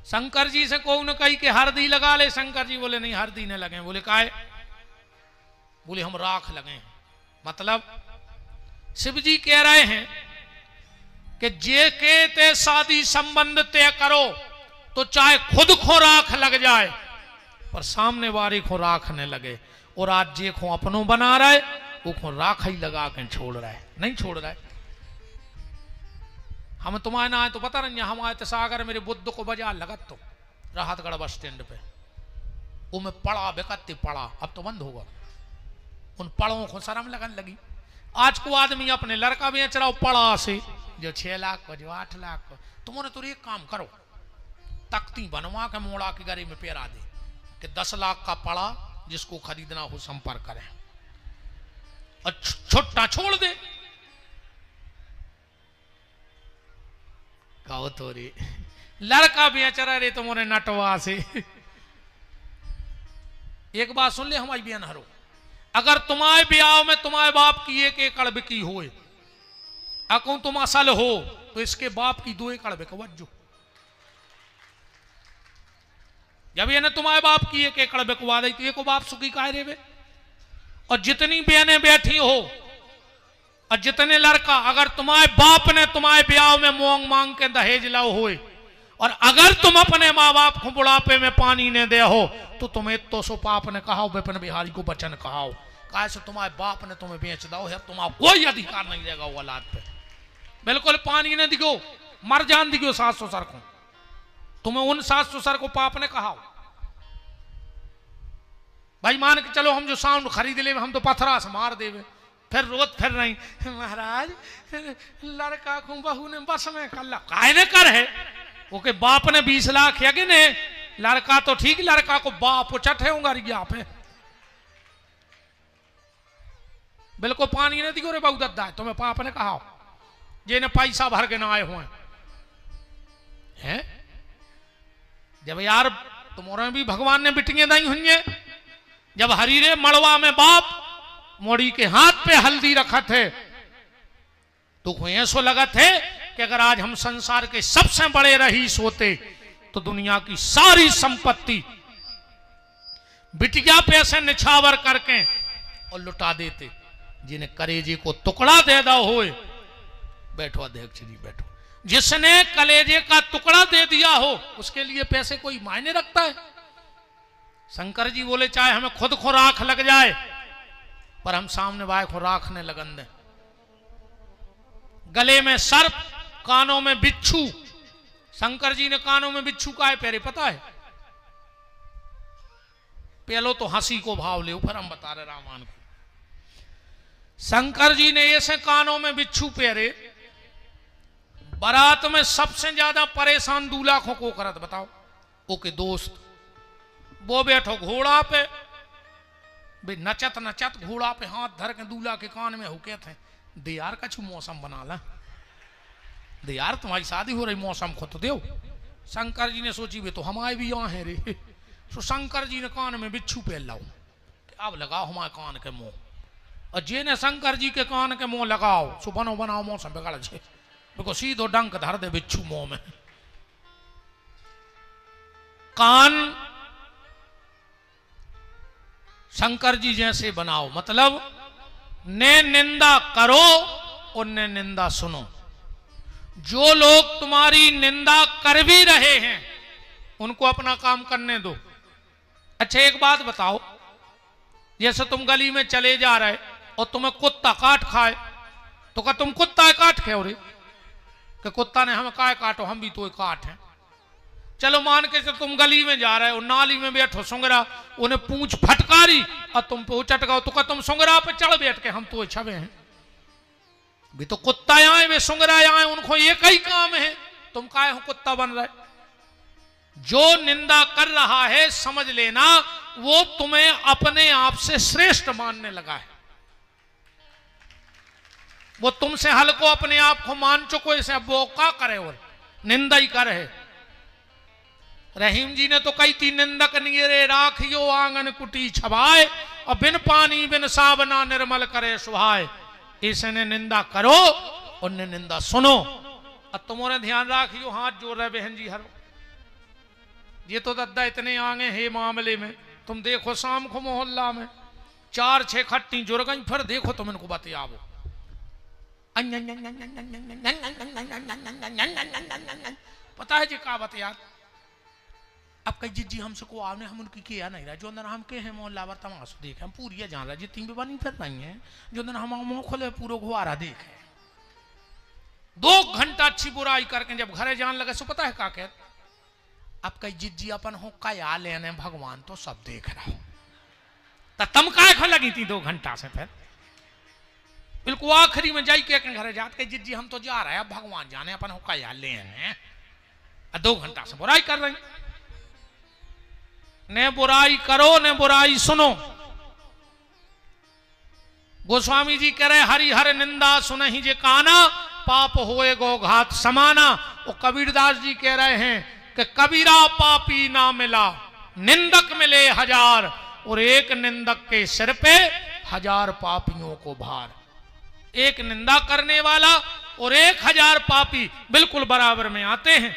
शंकर जी से को न कही कि हरदी लगा ले। शंकर जी बोले नहीं हरदी न लगे। बोले काहे? बोले हम राख लगे। मतलब शिव जी कह रहे हैं कि जे के ते शादी संबंध तय करो तो चाहे खुद को राख लग जाए पर सामने वाले को राख न लगे। और आज जे को अपनों बना रहा है वो को राख ही लगा के छोड़ रहा है, नहीं छोड़ रहा है। हम तुम्हारे ना आए तो पता नहीं, हम आए तो सागर मेरे बुद्ध को बजा लगत तो राहतगढ़ बस स्टैंड पे वो में पड़ा बेकत्ती पड़ा। अब तो बंद होगा। उन पड़ों को शर्म लगन लगी। आज को आदमी अपने लड़का बेच रहा पड़ा से जो 6 लाख को जो 8 लाख को। तुमने तो एक काम करो तख्ती बनवा के मोड़ा के गरी में पेरा दे कि 10 लाख का पड़ा जिसको खरीदना हो संपर्क करें और छोटा छोड़ दे। कहो तो रे लड़का बेच रहा रे तुम्हारे नटवा से। एक बात सुन ले हमारी बहन हरो, अगर तुम्हारे ब्याह में तुम्हारे बाप की 1 एकड़ बिकी होए अकू तुम असल हो तो इसके बाप की 2 एकड़ बिकवजो। जब ये तुम्हारे बाप की 1 एकड़ बिकवा दी तो एक बाप सुखी काहे रे। और जितनी बहनें बैठी हो और जितने लड़का, अगर तुम्हारे बाप ने तुम्हारे ब्याह में मोंग मांग के दहेज लाओ होए और अगर तुम अपने माँ बाप को बुढ़ापे में पानी ने दे हो तो तुम्हें तो सो पाप ने कहा विपिन बिहारी को बचन कहा कहा से तुम्हारे बाप ने तुम्हें बेच दो है, तुम्हारा कोई अधिकार नहीं रहेगा वो औलाद पे। बिल्कुल पानी ने दिखो मर जान दिखो सास ससुर को। तुम्हें उन सास ससुर को पाप ने कहा भाई मान के चलो हम जो साउंड खरीद ले हम तो पथरा से मार देवे फिर रोत फिर नहीं महाराज लड़का को बहू ने बस में कल्ला काहे ने कर है ओके बाप ने 20 लाख या कि ने लड़का तो ठीक लड़का को बाप चट है उंगरिया पे। बिल्कुल पानी ने दिखो रे बहु दद्दा है तुम्हें पाप ने कहा जे ने पैसा भर के ना आए हुए हैं। जब यार तुम्हारे भी भगवान ने बिटियां दाई हुई हैं। जब हरीरे मड़वा में बाप मोड़ी के हाथ पे हल्दी रखा थे तो ऐसो लगा थे कि अगर आज हम संसार के सबसे बड़े रईस होते तो दुनिया की सारी संपत्ति बिटिया पैसे निछावर करके और लुटा देते। जिन्हें कलेजे को टुकड़ा दे दो होए बैठो अध्यक्ष जी बैठो, जिसने कलेजे का टुकड़ा दे दिया हो उसके लिए पैसे कोई मायने रखता है। शंकर जी बोले चाहे हमें खुद को राख लग जाए पर हम सामने वाले को राखने लगन दें। गले में सर्प कानों में बिच्छू। शंकर जी ने कानों में बिच्छू का है पहले पता है। पहलो तो हंसी को भाव ले फिर हम बता रहे रामायण को। शंकर जी ने ऐसे कानों में बिच्छू पहरे बारात में सबसे ज्यादा परेशान दूल्हा को करत बताओ ओके दोस्त वो बैठो घोड़ा पे बे नचत नचत घोड़ा पे हाथ धर के दूल्हा के कान में हुके थे दे यार कछु मौसम बना ला दे यार तुम्हारी शादी हो रही मौसम को तो दो। शंकर जी ने सोची वे तो हमारे भी यहाँ है रे। तो शंकर जी ने कान में बिच्छू पहन लाओ अब लगाओ हमारे कान के मुंह और जे ने शंकर जी के कान के मुंह लगाओ सो बनो बनाओ मौसम बिगड़ छे देखो सीधो डंक धर दे बिच्छू मुंह में। कान शंकर जी जैसे बनाओ मतलब ने निंदा करो और ने निंदा सुनो। जो लोग तुम्हारी निंदा कर भी रहे हैं उनको अपना काम करने दो। अच्छा एक बात बताओ, जैसे तुम गली में चले जा रहे और तुम्हें कुत्ता काट खाए तो क्या तुम कुत्ता काट खाओ रे कि कुत्ता ने हमें काय काटो हम भी तो काट हैं। चलो मान के चलो तुम गली में जा रहे हो नाली में बैठो सुंगरा उन्हें पूंछ फटकारी और तुम पे चटकाओ तो क्या तुम सुंगरा पे चढ़ बैठ के हम तो छवे हैं भी तो कुत्ता आए वे सुंगरा आए उनको एक ही काम है तुम काहे हो कुत्ता बन रहे। जो निंदा कर रहा है समझ लेना वो तुम्हें अपने आप से श्रेष्ठ मानने लगा है। वो तुमसे हल्को अपने आप को मान चुको इसे अब वो क्या करे और निंदा ही करे। रहीम जी ने तो कही थी निंदक नियरे राखियो आंगन कुटी छवाए और बिन पानी बिन साबना निर्मल करे सुहाए। इसे ने निंदा करो और ने निंदा सुनो। और तुम्हारे ध्यान राखियो हाथ जोड़ रहे बहन जी हर ये तो दद्दा इतने आगे हे मामले में। तुम देखो शाम को मोहल्ला में 4-6 खट्टी जुड़ गई, फिर देखो तुम इनको बतियावो, पता है जी का बतिया। अब कई जिज्जी हमसे को आपने हम उनकी किया नहीं रहा, जो अंदर हम के हैं मोहल्ला वर तमाशा देखे, हम पूरी जान रहा जितनी भी बनी फिर नहीं है, जो अंदर हम मुंह खोले पूरा घुआरा देखे। 2 घंटा अच्छी बुराई करके जब घरे जान लगे सो पता है का कह, अब कई जिज्जी अपन हो क्या लेने, भगवान तो सब देख रहा हो, तम काय खो लगी थी 2 घंटा से। फिर बिल्कुल आखिरी में जाई के घरे जात के जिज्जी हम तो जा रहे हैं, भगवान जाने अपन हो क्या लेने, 2 घंटा से बुराई कर रही। ने बुराई करो ने बुराई सुनो। गोस्वामी जी कह रहे हरि हर निंदा सुनहि जे काना, पाप होए गो घात समाना। और कबीरदास जी कह रहे हैं कि कबीरा पापी ना मिला, निंदक मिले 1000, और एक निंदक के सिर पे 1000 पापियों को भार। एक निंदा करने वाला और 1000 पापी बिल्कुल बराबर में आते हैं।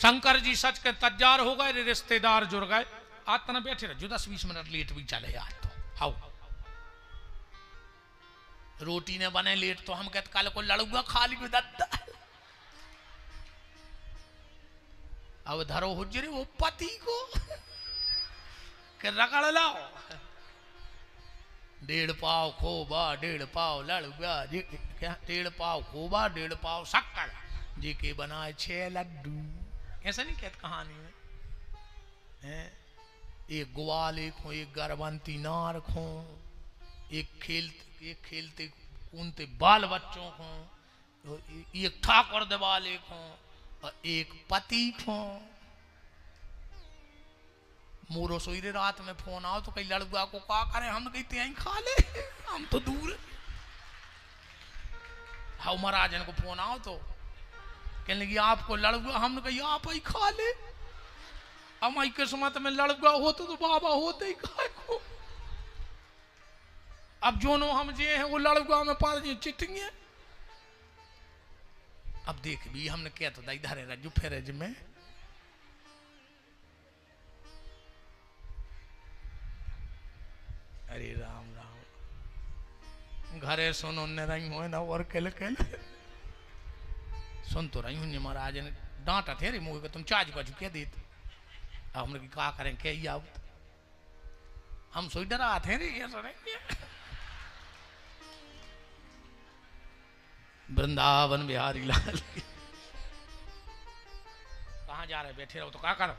शंकर जी सच के तज्जार हो गए, रिश्तेदार जुड़ गए। आज तना बैठे रहो, 10-20 मिनट लेट भी चले आज तो हाउ रोटी ने बने लेट तो हम कहते कल को लड़ूंगा खाली में दत्ता। अब धरो हुजरे वो पति को के रगड़ लाओ, 1.5 पाव खोबा 1.5 पाव लड़ुआ, क्या 1.5 पाव खोबा 1.5 पाव शक्कर, जी के बनाए 6 लड्डू। ऐसा नहीं कहते कहानी में है? एक ग्वाल एक हो, एक गर्भवंती नार खो, एक खेलते कूदते बाल बच्चों को, एक ठाकुर दिवाले को, और एक पति को। मोरो सोईरे रात में फोन आओ तो कई लड़ुआ को क्या करें, हम कहते हैं खा ले, हम तो दूर। हाँ महाराज को फोन आओ तो कहने लगी आपको लड़ुआ, हमने कही आप ही खा ले। हमारी किस्मत में लड़ुआ होते तो बाबा होते ही खाए को। अब जो नो हम जे हैं वो लड़ुआ में पाल जी चिटिंग। अब देख भी हमने क्या तो इधर रजू फेरेज में अरे राम राम घरे सुनो न रही हो ना और केले सुन तो रही हूँ। महाराज ने डांटा थे रे मुझे तुम चार्ज का क्या देते। अब हमने क्या करें क्या ही आओ, हम सोई डरा थे रे वृंदावन बिहारी लाल। कहाँ जा रहे बैठे रहो तो क्या करो,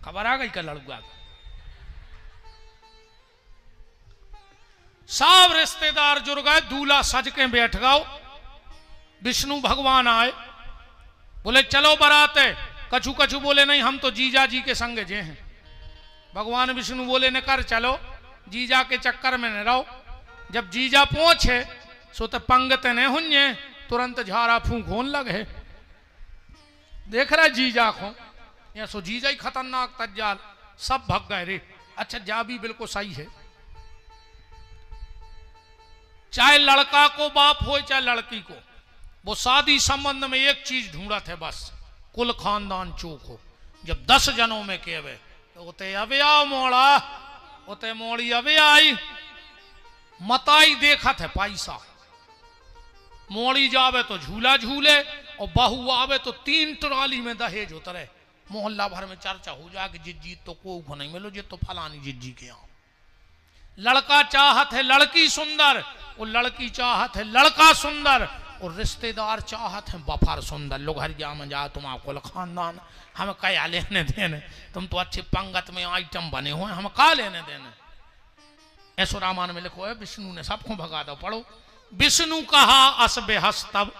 खबर आ गई कल लड़ुआ। सब रिश्तेदार जुड़ गए, दूल्हा सज के बैठ गओ। विष्णु भगवान आए, बोले चलो बारात है। कछु कछु बोले नहीं हम तो जीजा जी के संग जे हैं। भगवान विष्णु बोले न कर चलो, जीजा के चक्कर में न रहो। जब जीजा पहुंचे सो तो पंगत ने हुन्ये, तुरंत झाड़ा फूंक होन लगे। देख रहा जीजा को या सो जीजा ही खतरनाक तज्जाल, सब भग गए रे। अच्छा जा भी बिल्कुल सही है, चाहे लड़का को बाप हो चाहे लड़की को, वो शादी संबंध में एक चीज ढूंढत है बस, कुल खानदान चूक हो। जब 10 जनों में केवे तो उते अबे आओ मोड़ा, उते मोड़ी अबे आई। मताई देखत है पैसा, मोड़ी जावे तो झूला झूले और बहू आवे तो 3 ट्राली में दहेज उतरे। मोहल्ला भर में चर्चा हो जाए कि जिज्जी तो को नहीं मिलो, जे तो फलानी जिज्जी के यहाँ। लड़का चाहत है लड़की सुंदर, और लड़की चाहत है लड़का सुंदर, और रिश्तेदार चाहत है बफर सुंदर। लोग हरिया में जाओ तुम आपको खानदान, हमें क्या लेने देने, तुम तो अच्छे पंगत में आइटम बने हुए, हम क्या लेने देने। ऐसो रामायण में लिखो है विष्णु ने सबको भगा दो। पढ़ो, विष्णु कहा अस बेहस तब,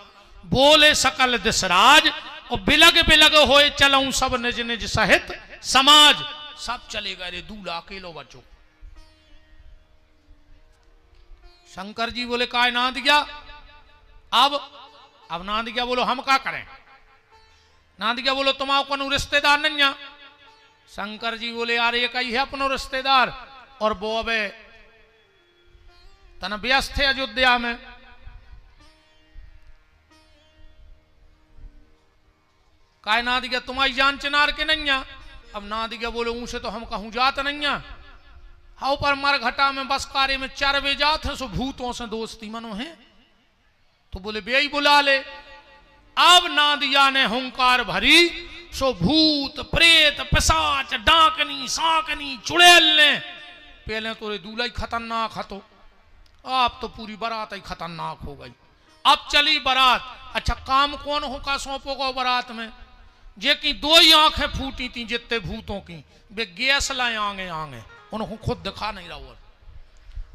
बोले सकल दिशराज, और बिलग बिलग होए चलऊं सब निज निज सहित समाज। सब चले गए रे, दूल्हा अकेलो बचो। शंकर जी बोले काय ना दिया, अब ना दिया, बोलो हम क्या करें। ना दिया बोलो तुम अपन रिश्तेदार नहीं। शंकर जी बोले यार ये कही है अपनो रिश्तेदार, और वो अबे तना व्यस्त थे अयोध्या में। काय ना दिया तुम्हारी जान चिनार के नहीं आ। अब ना दिया बोले उनसे तो हम कहूँ जात नहीं आ। हाउ पर मर घटा में बस कार्य में 4 बजे जात है, सो भूतों से दोस्ती मनो है। तो बोले बे ही बुला ले। अब नादिया ने हुंकार भरी, सो भूत प्रेत पिशाच डाकनी साकनी चुड़ैल ने पहले तो दूल्हा ही खतरनाक हतो, अब तो पूरी बारात ही खतरनाक हो गई। अब चली बारात। अच्छा काम कौन होगा सौंपोगा बारात में? जे की 2 ही आंखें फूटी थी जितने भूतों की, वे गैस लाए आगे आगे, उनको खुद दिखा नहीं रहा।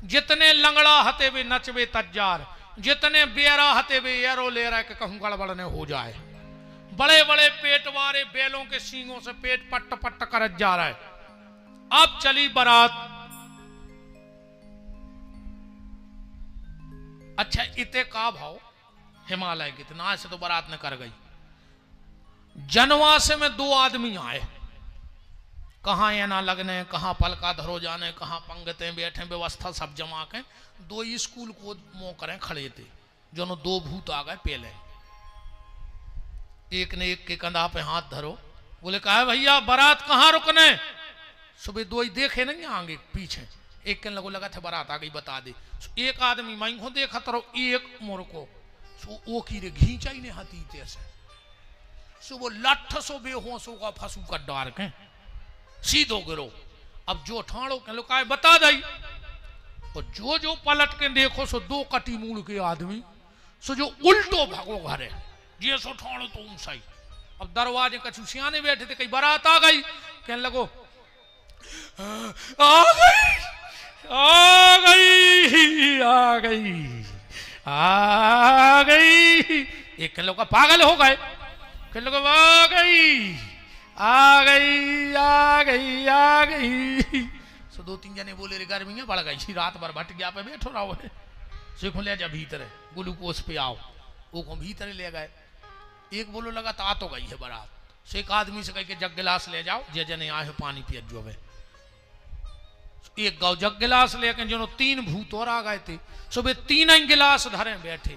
जितने लंगड़ा हते वे नचवे तज्जार, जितने बेरा हते वे एरो ले रहा है कि कहूं गड़बड़ ने हो जाए। बड़े बड़े पेट वाले बैलों के सींगों से पेट पट्ट पट्ट कर जा रहा है। अब चली बारात। अच्छा इते का भाव हिमालय कितना ऐसे तो बारात ने कर गई। जनवास में 2 आदमी आए, कहां ये ना लगने, कहां पलका धरो जाने, कहां पंगते बैठे, व्यवस्था सब जमा के 2 स्कूल को मुंह करें खड़े थे। जो 2 भूत आ गए पहले, एक ने एक के कंधा पे हाथ धरो, बोले कहा भैया बारात कहां रुकने? सुबह 2 ही देखे नहीं आगे पीछे, एक के लगो लगा था बारात आ गई बता दे। एक आदमी मैं को देखा तरो, एक मोर को ओ की रे घींचा ही ने हतीते से सुबह लठ सो बेहोशो का फंसू का डार के सीधो गिरो। अब जो ठाणो के लोग आए बता दई, और जो पलट के देखो सो 2 कटी मूल के आदमी, सो जो उल्टो भागो घरे जे सो ठाणो तो उन सही। अब दरवाजे कछु सियाने बैठे थे, कई बारात आ गई, कहने लगो आ गई आ गई आ गई आ गई। एक लोग का पागल हो गए, कहने लगे आ गई आ गई आ गई आ गई। सो 2-3 जने बोले रे गर्मी बढ़ गई, रात भर भट गया पे बैठो रहो है, सीखो ले जा भीतर ग्लूकोज पे आओ। वो को भीतर ले गए। एक बोलो लगा तो आ तो गई है बारात, से एक आदमी से कह के जग गिलास ले जाओ, जे जने आए पानी पिय जो है। एक गाँव जग गिलास लेके जो 3 भूत और आ गए थे, सुबह 3 ही गिलास धरे बैठे,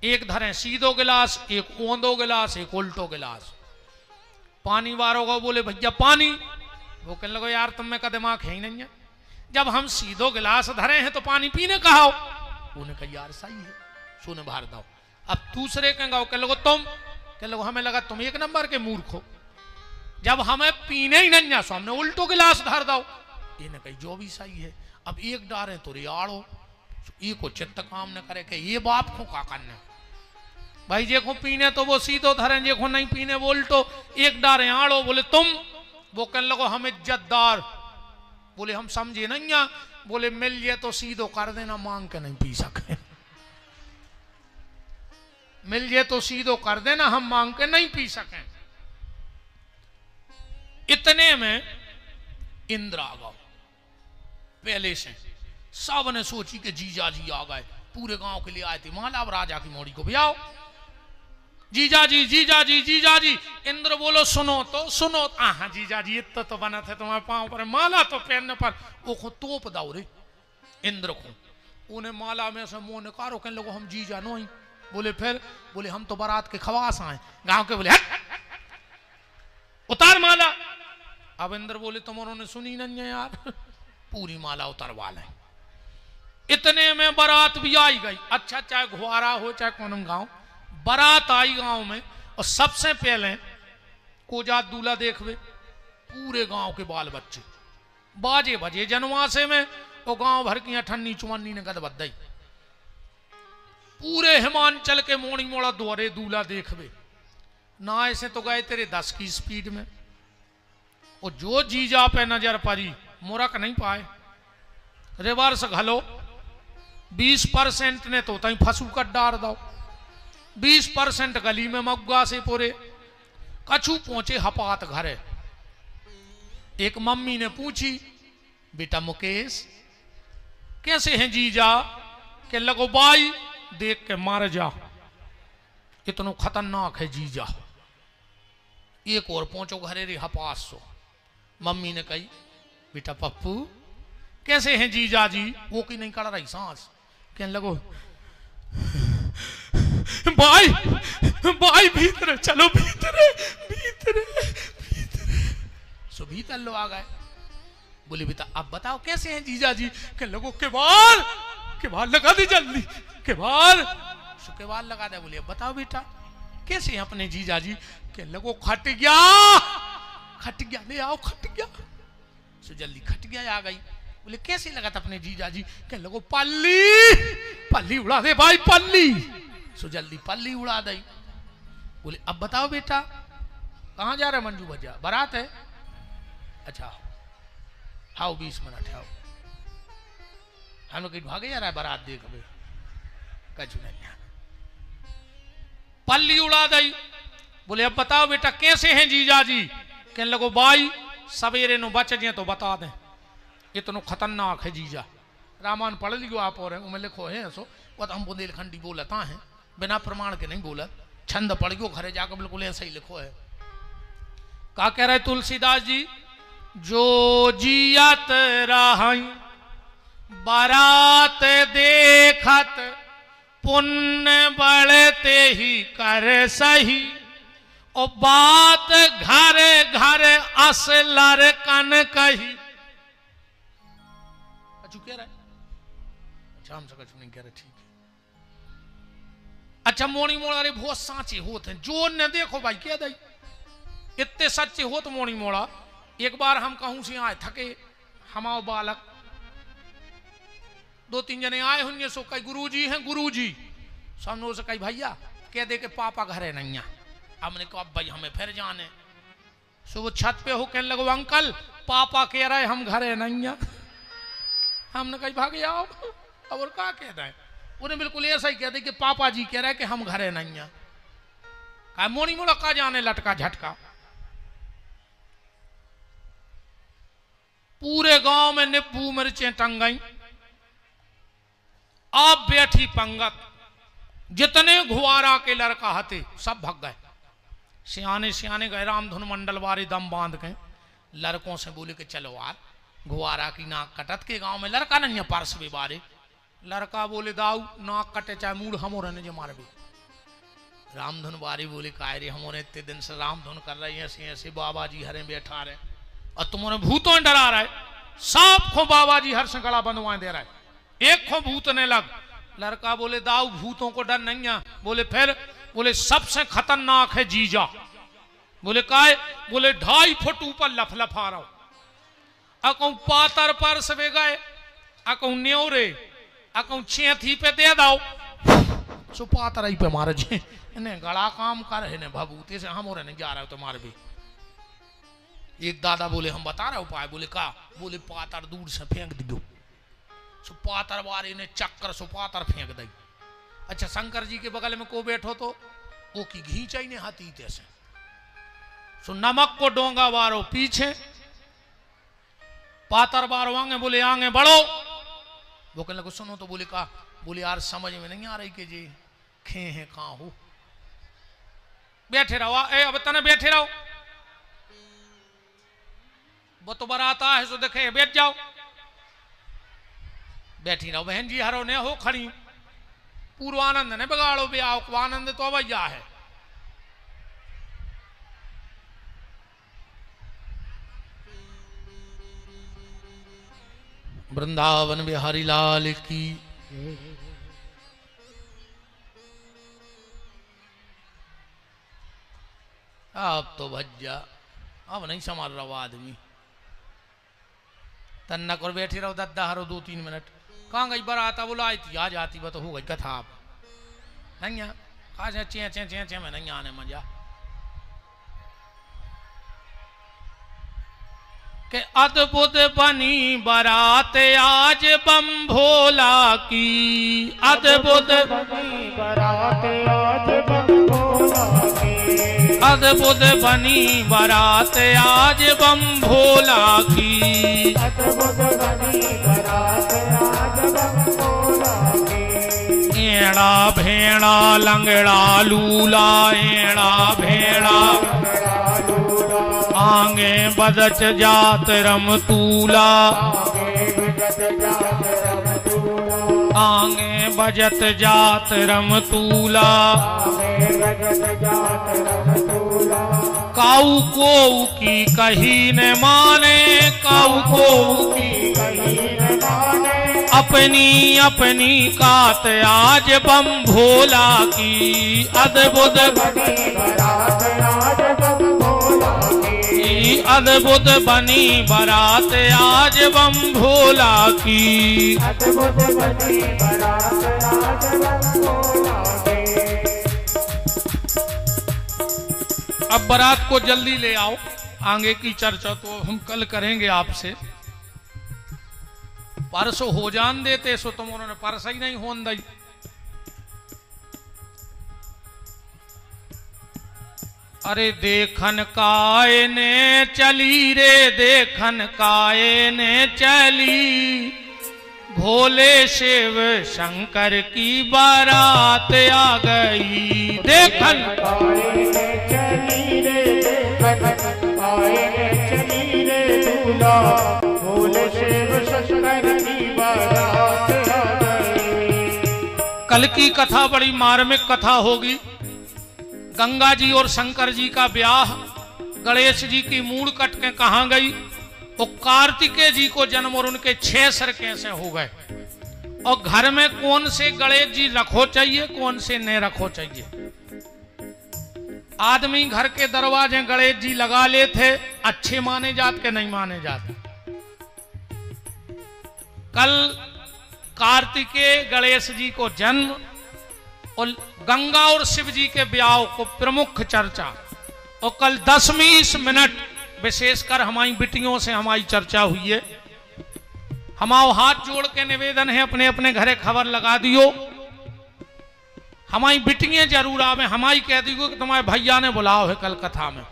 एक धरे सीधो गिलास, एक ओंदो गिलास, एक उल्टो गिलास। पानी वारों को बोले भैया पानी, वो कहने लगे यार तुम में का दिमाग है ही नहीं है, जब हम सीधो गिलास धरे हैं तो पानी पीने कहा हो। उन्हें कहा यार सही है, सोने बाहर दो। अब दूसरे के गाँव कहने लगो तुम, कहने लगो हमें लगा तुम 1 नंबर के मूर्ख हो, जब हमें पीने ही नहीं सो हमने उल्टो गिलास धर दो। इन्हें कही जो भी सही है। अब एक डारे तो रियाड़ो, ये को चित्त काम न करे कि ये बाप को का करना भाई, जे को पीने तो वो सीधो धरे, जे को नहीं पीने वो उल्टो। एक डारे आड़ो, बोले तुम, वो कहने लगो हम इज्जतदार, बोले हम समझे नहीं आ, बोले मिल जाए तो सीधो कर देना, मांग के नहीं पी सके। मिल जाए तो सीधो कर देना, हम मांग के नहीं पी सके। इतने में इंद्र आ गया पहले से। सब ने सोची कि जीजा जी आ गए, पूरे गांव के लिए आए थे माला, अब राजा की मोड़ी को भी आओ, जीजा जी जीजा जी जीजा जी। इंद्र बोलो सुनो तो सुनो। हाँ जीजा जी इतना तो बना थे तुम्हारे पांव पर, माला तो पहनने पर वो को तोप दाओ रे इंद्र को। उन्हें माला में से मुंह निकालो, कहने लगो हम जीजा नो ही। बोले फिर, बोले हम तो बारात के खवास आए गांव के। बोले उतार माला। अब इंद्र बोले तुम उन्होंने सुनी नहीं है यार, पूरी माला उतरवा लें। इतने में बारात भी आई गई। अच्छा चाहे घुआरा हो चाहे कौन गांव, बारात आई गांव में, और सबसे पहले कोजात दूल्हा देखवे, पूरे गांव के बाल बच्चे बाजे बजे जनवासे में, और गांव भर की अठन्नी चुवन्नी ने गद बदई। पूरे हिमांचल के मोड़ी मोड़ा द्वारे दूल्हा देखवे ना, ऐसे तो गए तेरे 10 की स्पीड में। और जो जीजा पे नजर पड़ी मुरक नहीं पाए, रिवर्स घलो। 20% ने तो तई फंसू कर डार दो, 20% गली में मग्गा से पूरे कछु पहुंचे हपात घरे। एक मम्मी ने पूछी बेटा मुकेश कैसे हैं जीजा? के लगो बाई देख के मार जा, इतना खतरनाक है जीजा। एक और पहुंचो घरे रे हपास सो। मम्मी ने कही बेटा पप्पू कैसे हैं जीजा जी? वो की नहीं कर रही सांस, कहने लगो भाई भाई भीतर चलो, भीतर भीतर भीतर। सो भीतर लो आ गए। बोले बेटा अब बताओ कैसे हैं जीजा जी? के लोगों के बाल लगा दे जल्दी, के बाल लगा दे। बोले अब बताओ बेटा कैसे हैं अपने जीजा जी? के लोगों खट गया ले आओ, खट गया। सो जल्दी खट गया आ गई। बोले कैसे लगा था अपने जीजा जी? के लोगों पल्ली उड़ा दे भाई, पल्ली। सो जल्दी पल्ली उड़ा दी। बोले अब बताओ बेटा कहाँ जा रहे मंजू भैया? बारात है। अच्छा आओ 20 मिनट आओ। हम लोग कहीं भागे जा रहा है बारात देख बे, कछु नहीं। पल्ली उड़ा दी। बोले अब बताओ बेटा कैसे हैं जीजा जी? कहने लगो भाई सवेरे नो बच जाए तो बता दें, इतना खतरनाक है जीजा। रामायण पढ़ लियो आप और उमें लिखो है सो। वो तो हम बुंदेलखंडी बोलता है, बिना प्रमाण के नहीं बोला। छंद पढ़ियो घरे जाकर, बिल्कुल ऐसा ही लिखो है। क्या कह रहे तुलसीदास जी? जो जियत रही बारात देखत, पुण्य बढ़ते ही कर सही। और बात घर घर असलर कन कही। अच्छा कह रहा है? अच्छा हम कुछ नहीं कह रहे, ठीक है। अच्छा मोनी मोड़ा रे बहुत साँचे होते हैं, जो न देखो भाई कह दई इतने सच्चे हो तो मोनी मोड़ा। एक बार हम कहूं से आए थके, हमाओ बालक 2-3 जने आए होंगे। सो कई गुरुजी हैं, गुरुजी सामने से कई भैया कह दे के पापा घरे नहीं है। हमने कहा भाई हमें फिर जाने। सो वो छत पे हो कहने लगो अंकल पापा कह रहे हम घरे नहीं है। हमने कही भागे आओ, और क्या कह रहे? उन्हें बिल्कुल ऐसा ही कह दे कि पापा जी कह रहे कि हम घरे नहीं है। कहा मोनी मोड़ा का जाने लटका झटका। पूरे गांव में नींबू मिर्चें टंग गई। अब बैठी पंगत, जितने घुआरा के लड़का हते सब भग गए। सियाने सियाने गए रामधुन मंडल वारे दम बांध के लड़कों से बोले कि चलो यार घुआरा की नाक कटत के गांव में लड़का नहीं है पार्स भी बारे। लड़का बोले दाऊ नाक कटे चाहे मूड हम रहने जो मारे भी। रामधुन बारी बोले का रे हम इतने दिन से रामधुन कर रही है, ऐसे ऐसे बाबा जी हरे बैठा रहे और तुम्हारे भूतों ने डरा रहा है। सांप खो बाबा जी हर से गला बंधवा दे रहा है, एक खो भूत ने लग। लड़का बोले दाऊ भूतों को डर नहीं है। बोले फिर? बोले सबसे खतरनाक है जीजा। बोले काय? बोले 2.5 फुट ऊपर लफलफा रहा। अकऊ पातर पर से गए, अकऊ न्योरे, अकऊ छेथी पे दे दाओ, सो पातर ही पे मारे जी। इन्हें गड़ा काम कर है भभूते से हम और नहीं जा रहे हो तुम्हारे भी। एक दादा बोले हम बता रहे उपाय। बोले का? बोले पातर दूर से फेंक दियो। सो पातर वारे ने चक्कर सो पातर फेंक दी। अच्छा शंकर जी के बगल में को बैठो तो वो की घींच ही ने हाथी से। सो नमक को डोंगा वारो पीछे, पातर बारो आगे। बोले आगे बढ़ो। वो कहने लगे सुनो तो। बोले का? बोले यार समझ में नहीं आ रही कि जी खे हैं कहाँ हो। बैठे रहो अब तने बैठे रहो, वो तो बरात है सो देखे बैठ जाओ। बैठी रहो बहन जी हरो ने हो खड़ी। पूर्व आनंद ने बिगाड़ो भी आओ, आनंद तो अवैया है। वृंदावन बिहारी लाल की। अब तो भज्जा अब नहीं संभाल रहा आदमी। तन्ना कर बैठी रहो दद्दा हरो 2-3 मिनट। कहाँ गई बरात? बोला आई थी आ जाती बा तो हो गई कथा। आप नहीं खास चे चे चे चे में नहीं आने मजा। के अद्भुत बनी बारात आज बम भोला की। अद्भुत बनी बारात आज बम भोला की। अद्भुत बनी बारात आज बम भोला की। अद्भुत बनी बारात आज बम भोला की। एड़ा भेड़ा लंगड़ा लूला, एड़ा भेड़ा आगे बदच जात रम तूला। आगे बजत जात रमतूला, काऊ को की कही न माने, काऊ को की कही न माने, अपनी अपनी कात आज बम भोला की, अद्भुत अद्भुत बनी बारात आज बम भोला की, अद्भुत बनी बारात आज बम भोला की। अब बारात को जल्दी ले आओ, आगे की चर्चा तो हम कल करेंगे आपसे। परसों हो जान देते सो तुम उन्होंने परसा ही नहीं होन दी। अरे देखन काए ने चली रे, देखन काए ने चली, भोले शिव शंकर की बारात आ गई। देखन काए ने चली रे, देखन काए ने चली रे, दूल्हा भोले शिव शंकर की बारात आ गई। कल की कथा बड़ी मार्मिक कथा होगी। गंगा जी और शंकर जी का ब्याह, गणेश जी की मूड़ कट के कहां गई, और कार्तिकेय जी को जन्म और उनके 6 सर कैसे हो गए, और घर में कौन से गणेश जी रखो चाहिए, कौन से नहीं रखो चाहिए। आदमी घर के दरवाजे गणेश जी लगा ले थे, अच्छे माने जाते के नहीं माने जाते। कल कार्तिकेय गणेश जी को जन्म और गंगा और शिव जी के ब्याह को प्रमुख चर्चा, और कल 10-20 मिनट विशेषकर हमारी बिटियों से हमारी चर्चा हुई है। हमारे हाथ जोड़ के निवेदन है, अपने अपने घरे खबर लगा दियो। हमारी बिटियां जरूर आवे, हमारी कह दियो कि तुम्हारे भैया ने बुलाओ है कल कथा में।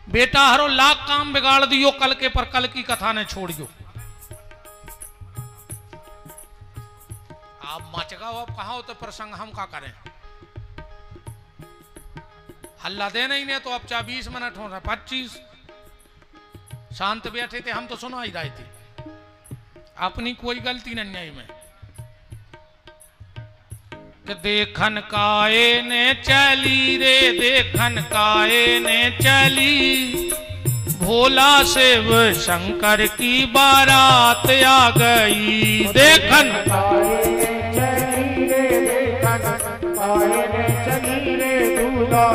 बेटा हरो लाख काम बिगाड़ दियो कल के, पर कल की कथा ने छोड़ियो। आप मचगाओ, अब कहा हो तो प्रसंग हम का करें, हल्ला दे नहीं ने तो अब 20 मिनट हो रहा, 25 शांत बैठे थे हम तो सुना ही रहे थे। अपनी कोई गलती नहीं है में कि देखन काए ने चली रे, देखन काए ने चली, भोला शिव शंकर की बारात आ गई। देखन काए ने चली रे, देखन काए ने चली रे, दूल्हा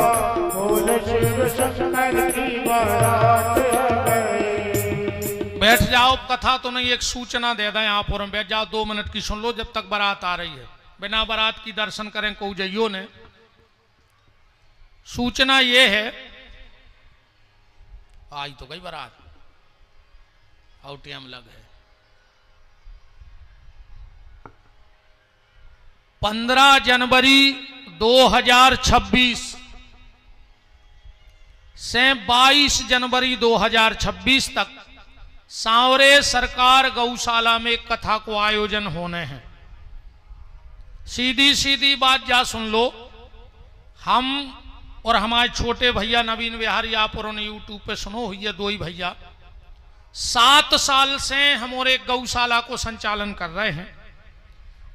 भोले शिव शंकर की बारात आ गई। बैठ जाओ, कथा तो नहीं, एक सूचना दे दें आप और बैठ जाओ, 2 मिनट की सुन लो जब तक बारात आ रही है। बिना बारात की दर्शन करें को जइयो ने। सूचना ये है, आई तो गई बारात, आउटियम लग है। 15 जनवरी 2026 से 22 जनवरी 2026 तक सांवरे सरकार गौशाला में एक कथा को आयोजन होने हैं। सीधी सीधी बात जा सुन लो, हम और हमारे छोटे भैया नवीन बिहारी, आप और यूट्यूब पे सुनो हुई है, 2 ही भैया 7 साल से हमारे गौशाला को संचालन कर रहे हैं।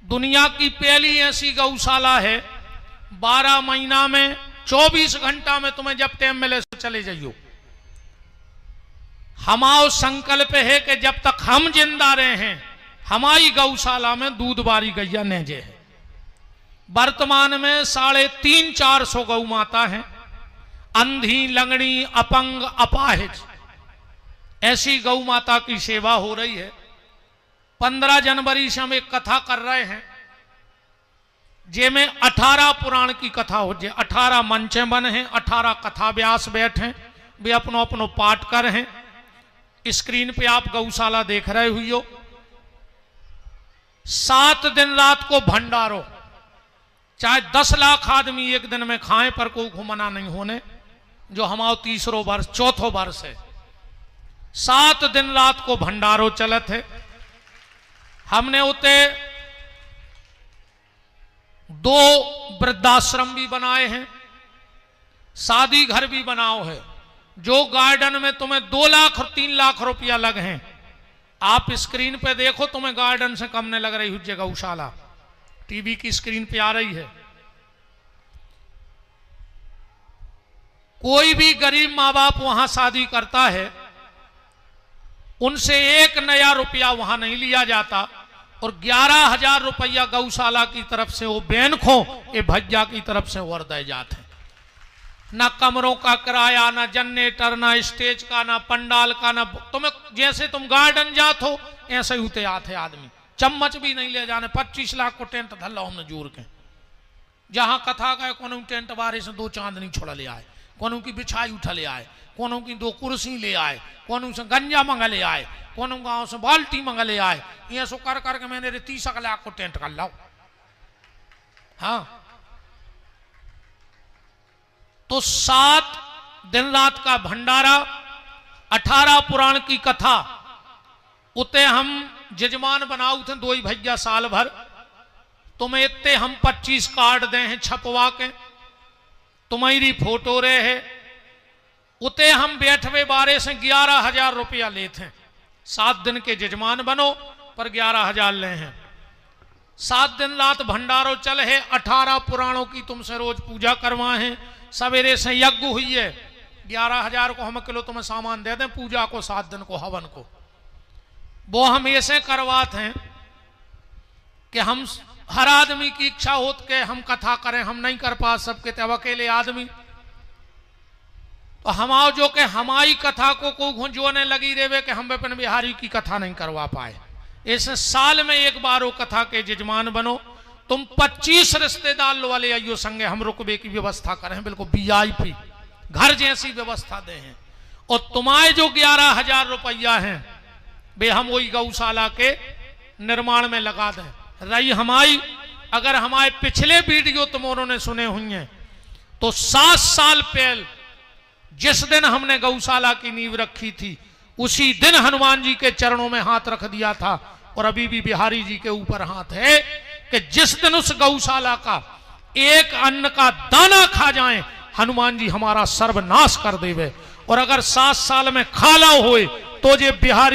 दुनिया की पहली ऐसी गौशाला है, 12 महीना में 24 घंटा में तुम्हें जब टाइम मिले तो चले जाइयो। हमारा संकल्प है कि जब तक हम जिंदा रहे हैं हमारी गौशाला में दूध बारी गैया नेजे है। वर्तमान में 350-400 गौ माता हैं, अंधी, लंगड़ी, अपंग, अपाहिज, ऐसी गौ माता की सेवा हो रही है। 15 जनवरी से हम एक कथा कर रहे हैं, जेमें 18 पुराण की कथा हो जाए। 18 मंचे बने हैं, 18 कथा व्यास बैठे, वे अपनो अपनो पाठ कर हैं। स्क्रीन पे आप गौशाला देख रहे हुई हो। 7 दिन रात को भंडारो, चाहे 10 लाख आदमी एक दिन में खाएं पर कोई को मना नहीं होने, जो हमारा 3रा वर्ष 4था वर्ष है। 7 दिन रात को भंडारो चलत है। हमने उते 2 वृद्धाश्रम भी बनाए हैं, शादी घर भी बनाओ है। जो गार्डन में तुम्हें 2 लाख और 3 लाख रुपया लगे हैं, आप स्क्रीन पे देखो, तुम्हें गार्डन से कम नहीं लग रही हुई गौशाला। टीवी की स्क्रीन पे आ रही है। कोई भी गरीब माँ बाप वहां शादी करता है, उनसे एक नया रुपया वहां नहीं लिया जाता और 11,000 रुपया गौशाला की तरफ से वो बेनखो ये भैया की तरफ से और दे जाते हैं। ना कमरों का किराया, ना जनरेटर, ना स्टेज का, ना पंडाल का, ना तुम्हें जैसे तुम गार्डन जात हो ऐसे ही उते आते आदमी। चम्मच भी नहीं ले जाने। 25 लाख को टेंट धल्ला हमने जोड़ के जहां कथा गए, कोनो टेंट बारे से 2 चांदनी छोड़ा ले आए, कोनो की बिछाई उठा ले आए, कोनो की 2 कुर्सी ले आए, कोनो से गंजा मंगा ले आए, कोनो गांव से बाल्टी मंगा ले आए। ये सो कर करके मैंने 30 लाख को टेंट कर लाओ। हाँ, तो 7 दिन रात का भंडारा, 18 पुराण की कथा, उते हम जजमान बनाऊ थे 2 ही भैया साल भर। तुम्हें इतने हम 25 कार्ड दे हैं छपवा के, तुम्हारी फोटो रहे है, उते हम बैठवे बारे से 11,000 रुपया लेते हैं। 7 दिन के जजमान बनो पर 11,000 ले हैं। 7 दिन रात भंडारो चल है, 18 पुराणों की तुमसे रोज पूजा करवाए हैं। सवेरे से यज्ञ हुई है, 11,000 को हम किलो तुम्हें सामान दे दें पूजा को, 7 दिन को हवन को। वो हम ऐसे करवाते हैं कि हम हर आदमी की इच्छा होत के हम कथा करें, हम नहीं कर पा सबके तब अकेले आदमी, तो हम आओ जो कि हमारी कथा को घुंझोने लगी रेवे कि हम विपिन बिहारी की कथा नहीं करवा पाए। ऐसे साल में एक बार वो कथा के जजमान बनो। तुम 25 रिश्तेदार लो वाले आइयो संगे, हम रुकबे की व्यवस्था करें, बिल्कुल VIP घर जैसी व्यवस्था दे हैं। और तुम्हारे जो 11,000 रुपया है वे हम वही गौशाला के निर्माण में लगा दें। रही हमारी, अगर हमारे पिछले वीडियो तुमों ने सुने हुए हैं तो 7 साल पहले जिस दिन हमने गौशाला की नींव रखी थी, उसी दिन हनुमान जी के चरणों में हाथ रख दिया था। और अभी भी बिहारी जी के ऊपर हाथ है कि जिस दिन उस गौशाला का एक अन्न का दाना खा जाए, हनुमान जी हमारा सर्वनाश कर देवे। और अगर 7 साल में खाला होए तो जे बिहारी